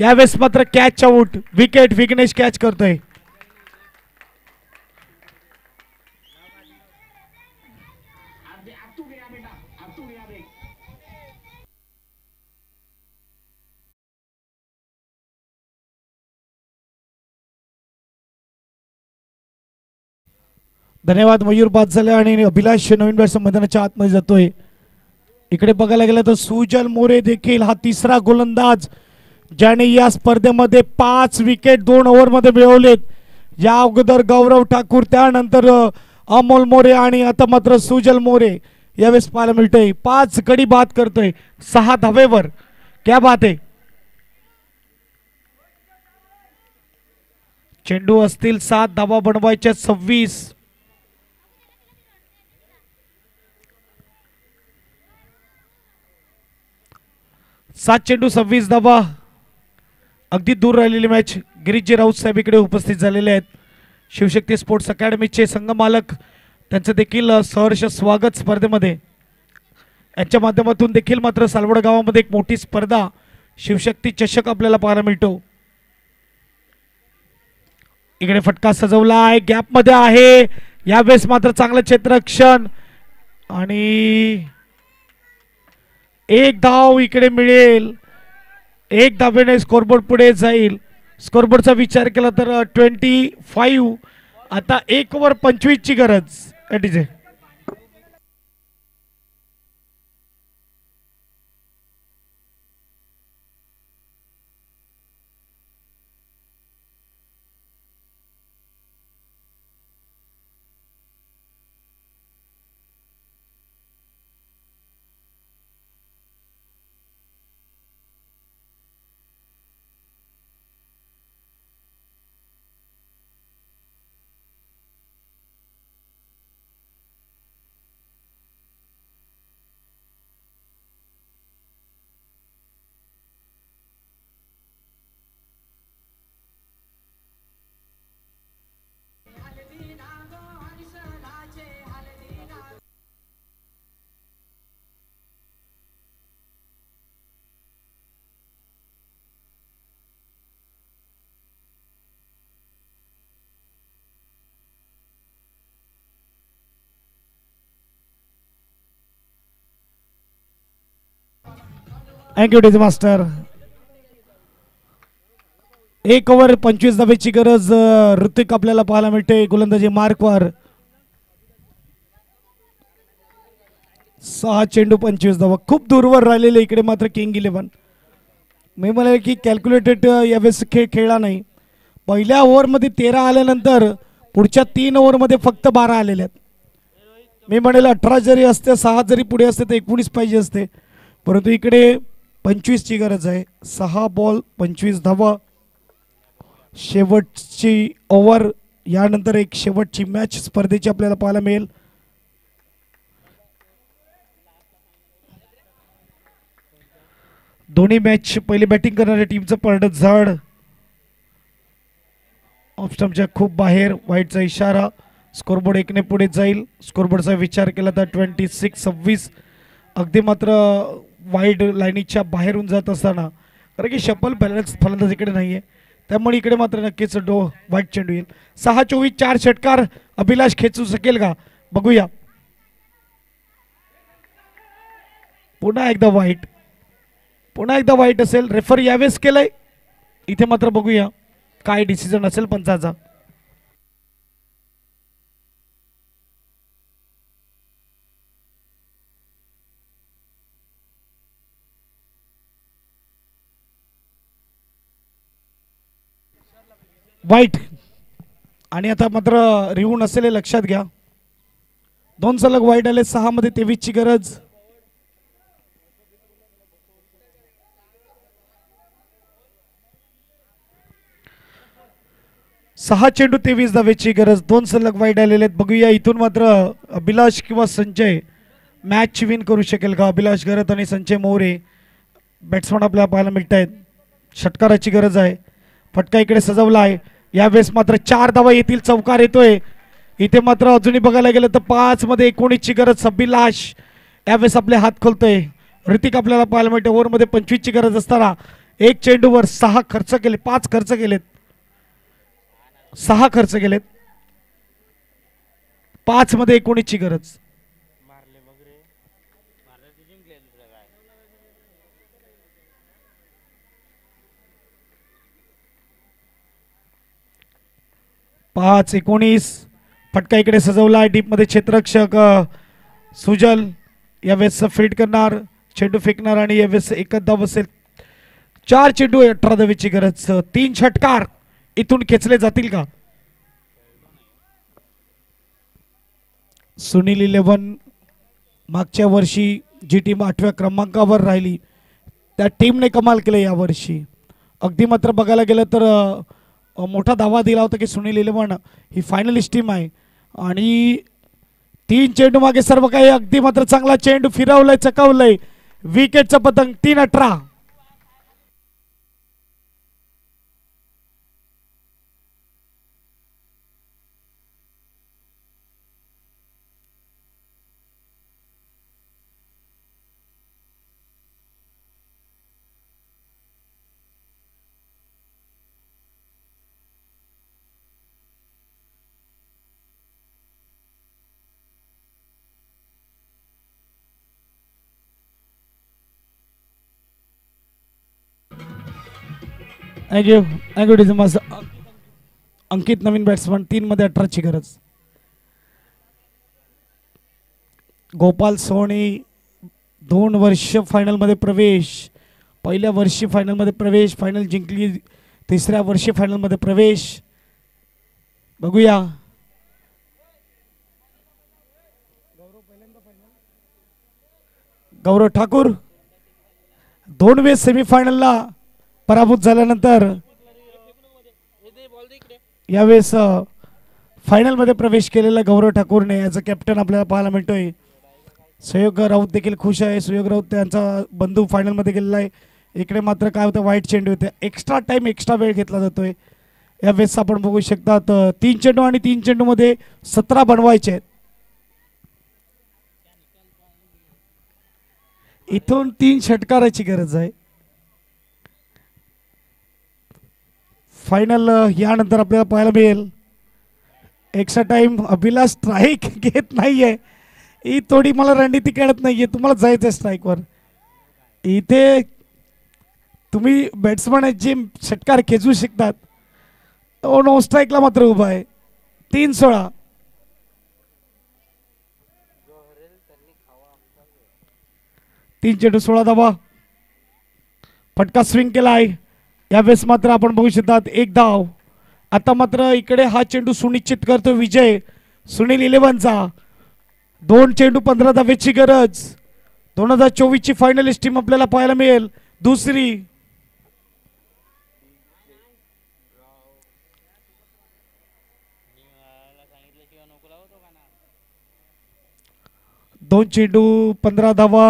यावेळेस मात्र catch out. Wicket Vignesh catch करतोय. धन्यवाद. मयूर बाद झाले आणि अभिलाष नवीन बॅट्समन मैदानाच्या आतमध्ये जातोय. इकडे बघायला गेलं तर सुजल मोरे देखील हा तिसरा गोलंदाज ज्याने या स्पर्धेमध्ये 5 विकेट 2 ओव्हरमध्ये मिळवलेत. या अगोदर गौरव ठाकूर, त्यानंतर अमोल मोरे आणि आता मात्र सुजल मोरे यावेळेस पाहायला मिळतोय. 5 गडी बाद करतोय 6 धावेवर. क्या बात आहे. चेंडू असतील 7 धावा बनवायच्या 26. 7 चेंडू 26 धावा. अगदी दूर राहिलेली मॅच. गिरीशजी राऊत साहेब इकडे उपस्थित झालेले आहेत. शिवशक्ती स्पोर्ट्स अकॅडमीचे संघमालक, त्यांचं देखील सहर्ष स्वागत स्पर्धेमध्ये. यांच्या माध्यमातून देखील मात्र सालवड गावामध्ये एक मोठी स्पर्धा शिवशक्ती चषक आपल्याला पाहायला मिळतो. इकडे फटका सजवला आहे, गॅप मध्ये आहे. यावेळेस मात्र चांगलं क्षेत्ररक्षण आणि 1 धाव इकडे मिळेल. 1 धावेने स्कोरबोर्ड पुढे जाईल. स्कोरबोर्डचा विचार केला तर 25. आता 1 ओव्हर 25 ची गरज. ATJ thank you DJ master. 1 over 25 धावेची गरज ऋतिक आपल्याला पाहायला मिळते गोलंदाजी मार्कवर. 6 चेंडू 25 धावा. खूप दूरवर राहिलेले इकडे मात्र किंग 11. मी म्हणाले की कॅल्क्युलेटेड यावेळेस खेळ खेळला नाही. पहिल्या ओव्हरमध्ये 13 आल्यानंतर पुढच्या 3 ओव्हरमध्ये फक्त 12 आलेले आहेत. मी म्हणेल 18 जरी असते 6 जरी पुढे असते तर 19 पाहिजे असते, परंतु इकडे 25 ची गरज आहे. 6 बॉल 25 धावा. शेवटची ओव्हर, यानंतर एक शेवटची मॅच स्पर्धेची आपल्याला पाहायला मिळेल. दोन्ही मॅच पहिली बॅटिंग करणाऱ्या टीमचं पडलं जड. ऑफ स्टंपच्या खूप बाहेर, वाईटचा इशारा. स्कोरबोर्ड 1 ने पुढे जाईल. स्कोरबोर्डचा विचार केला तर 26-26 अगदी मात्र वाईड लाईनीच्या बाहेरून जात असताना, कारण की शपल बॅलन्स फलंदाज इकडे नाहीये, त्यामुळे इकडे मात्र नक्कीच वाईट चेंडू येईल. 6-24 4 षटकार. अभिलाष खेचू शकेल का बघूया. पुन्हा एकदा वाईट, पुन्हा एकदा वाईट असेल. रेफर यावेळेस केलंय. इथे मात्र बघूया काय डिसिजन असेल पंचाचा. वाईट. आणि आता मात्र रिव्ह्यू नसेल हे लक्षात घ्या. 2 सलग वाईट आले. 6 मध्ये 23 ची गरज. सहा चेंडू 23 धावेची गरज. 2 सलग वाईट आलेले आहेत. बघूया इथून मात्र अभिलाष किंवा संजय मॅच विन करू शकेल का. अभिलाष गरत आणि संजय मोरे बॅट्समन आपल्याला पाहायला मिळत आहेत. षटकाराची गरज आहे. फटका इकडे सजवला आहे. यावेळेस मात्र 4 धावा येतील. चौकार येतोय. इथे मात्र अजूनही बघायला गेलं तर 5 मध्ये 19 ची गरज. अभिलाष यावेळेस आपले हात खोलतोय. ऋतिक आपल्याला पाहायला मिळते. ओव्हरमध्ये 25 ची गरज असताना 1 चेंडूवर 6 खर्च केले. 5 खर्च केलेत. 6 खर्च केलेत. 5 मध्ये 19 ची गरज. पाच 19. फटका इकडे सजवला. डीप मध्ये क्षेत्ररक्षक सुजल यावेळेस फील्ड करणार. चेंडू फेकणार आणि यावेळेस एकच धाव असेल. 4 चेंडू 18 धावेची गरज. 3 षटकार इथून खेचले जातील का. सुनील 11 मागच्या वर्षी जी टीम 8व्या क्रमांकावर राहिली त्या टीमने कमाल केले यावर्षी. अगदी मात्र बघायला गेलं तर मोठा दावा दिला होता की सुनील 11 ही फायनलिस्ट टीम आहे. आणि 3 चेंडू मागे सर्व काही. अगदी मात्र चांगला चेंडू फिरवलंय, चकावलंय. विकेटचा पतंग. 3-18. थँक्यू डिझमस. अंकित नवीन बॅट्समन. 3 मध्ये 18 ची गरज. गोपाल सोनी 2 वर्ष फायनल मध्ये प्रवेश. पहिल्या वर्षी फायनल मध्ये प्रवेश. फायनल जिंकली. 3ऱ्या वर्षी फायनल मध्ये प्रवेश. बघूया. गौरव ठाकूर 2 वेळेस सेमीफायनलला पराभूत झाल्यानंतर यावेळेस फायनल मध्ये प्रवेश केलेला गौरव ठाकूरने ॲज अ कॅप्टन आपल्याला पाहायला मिळतोय. सुयोग राऊत देखील खुश आहे. सुयोग राऊत त्यांचा बंधू फायनल मध्ये गेलेला आहे. इकडे मात्र काय होतं, वाईट चेंडू होते. एक्स्ट्रा टाइम एक्स्ट्रा वेळ घेतला जातोय. यावेळेस आपण बघू शकता 3 चेंडू आणि 3 चेंडू मध्ये 17 बनवायचे आहेत. इथून 3 षटकाराची गरज आहे. फायनल यानंतर आपल्याला पाहायला मिळेल. Extra time. अभिलाष स्ट्राईक घेत नाहीये. ही थोडी मला रणनीती कळत नाहीये. तुम्हाला जायचं आहे स्ट्राईकवर. इथे तुम्ही बॅट्समन आहेत जे षटकार खेचू शकतात. नो स्ट्राईकला मात्र उभा आहे. 3-16. तीन चेंडू 16 धावा. फटका स्विंग केला आहे. यावेळेस मात्र आपण बघू शकतात 1 धाव. आता मात्र इकडे हा चेंडू सुनिश्चित करतो विजय सुनील 11चा. 2 चेंडू 15 धावेची गरज. 2024 ची फायनलिस्ट टीम आपल्याला पाहायला मिळेल. दुसरी 2 चेंडू 15 धावा.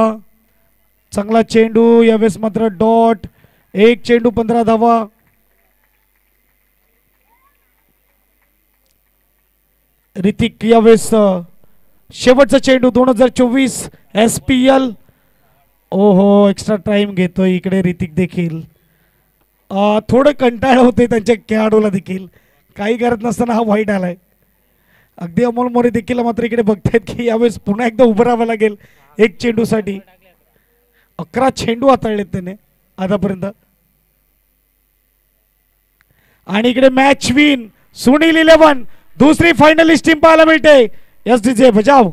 चांगला चेंडू यावेळेस मात्र डॉट. 1 चेंडू 15 धावा. ऋतिक यावेळेस शेवटचा चेंडू 2024 SPL. ओहो एक्स्ट्रा टाइम घेतोय इकडे ऋतिक देखील. थोडं कंटाळ होते त्यांच्या खेळाडूला देखील. काही करत नसताना हा वाईट आलाय. अगदी अमोल मोरे देखील मात्र इकडे बघतायत की यावेळेस पुन्हा एकदा उभं राहावं लागेल 1 चेंडूसाठी. 11 चेंडू हाताळलेत त्याने आतापर्यंत. आणि इकडे मॅच विन सुनील 11. दुसरी फायनलिस्ट टीम पाहायला मिळते. SDJ बजाव.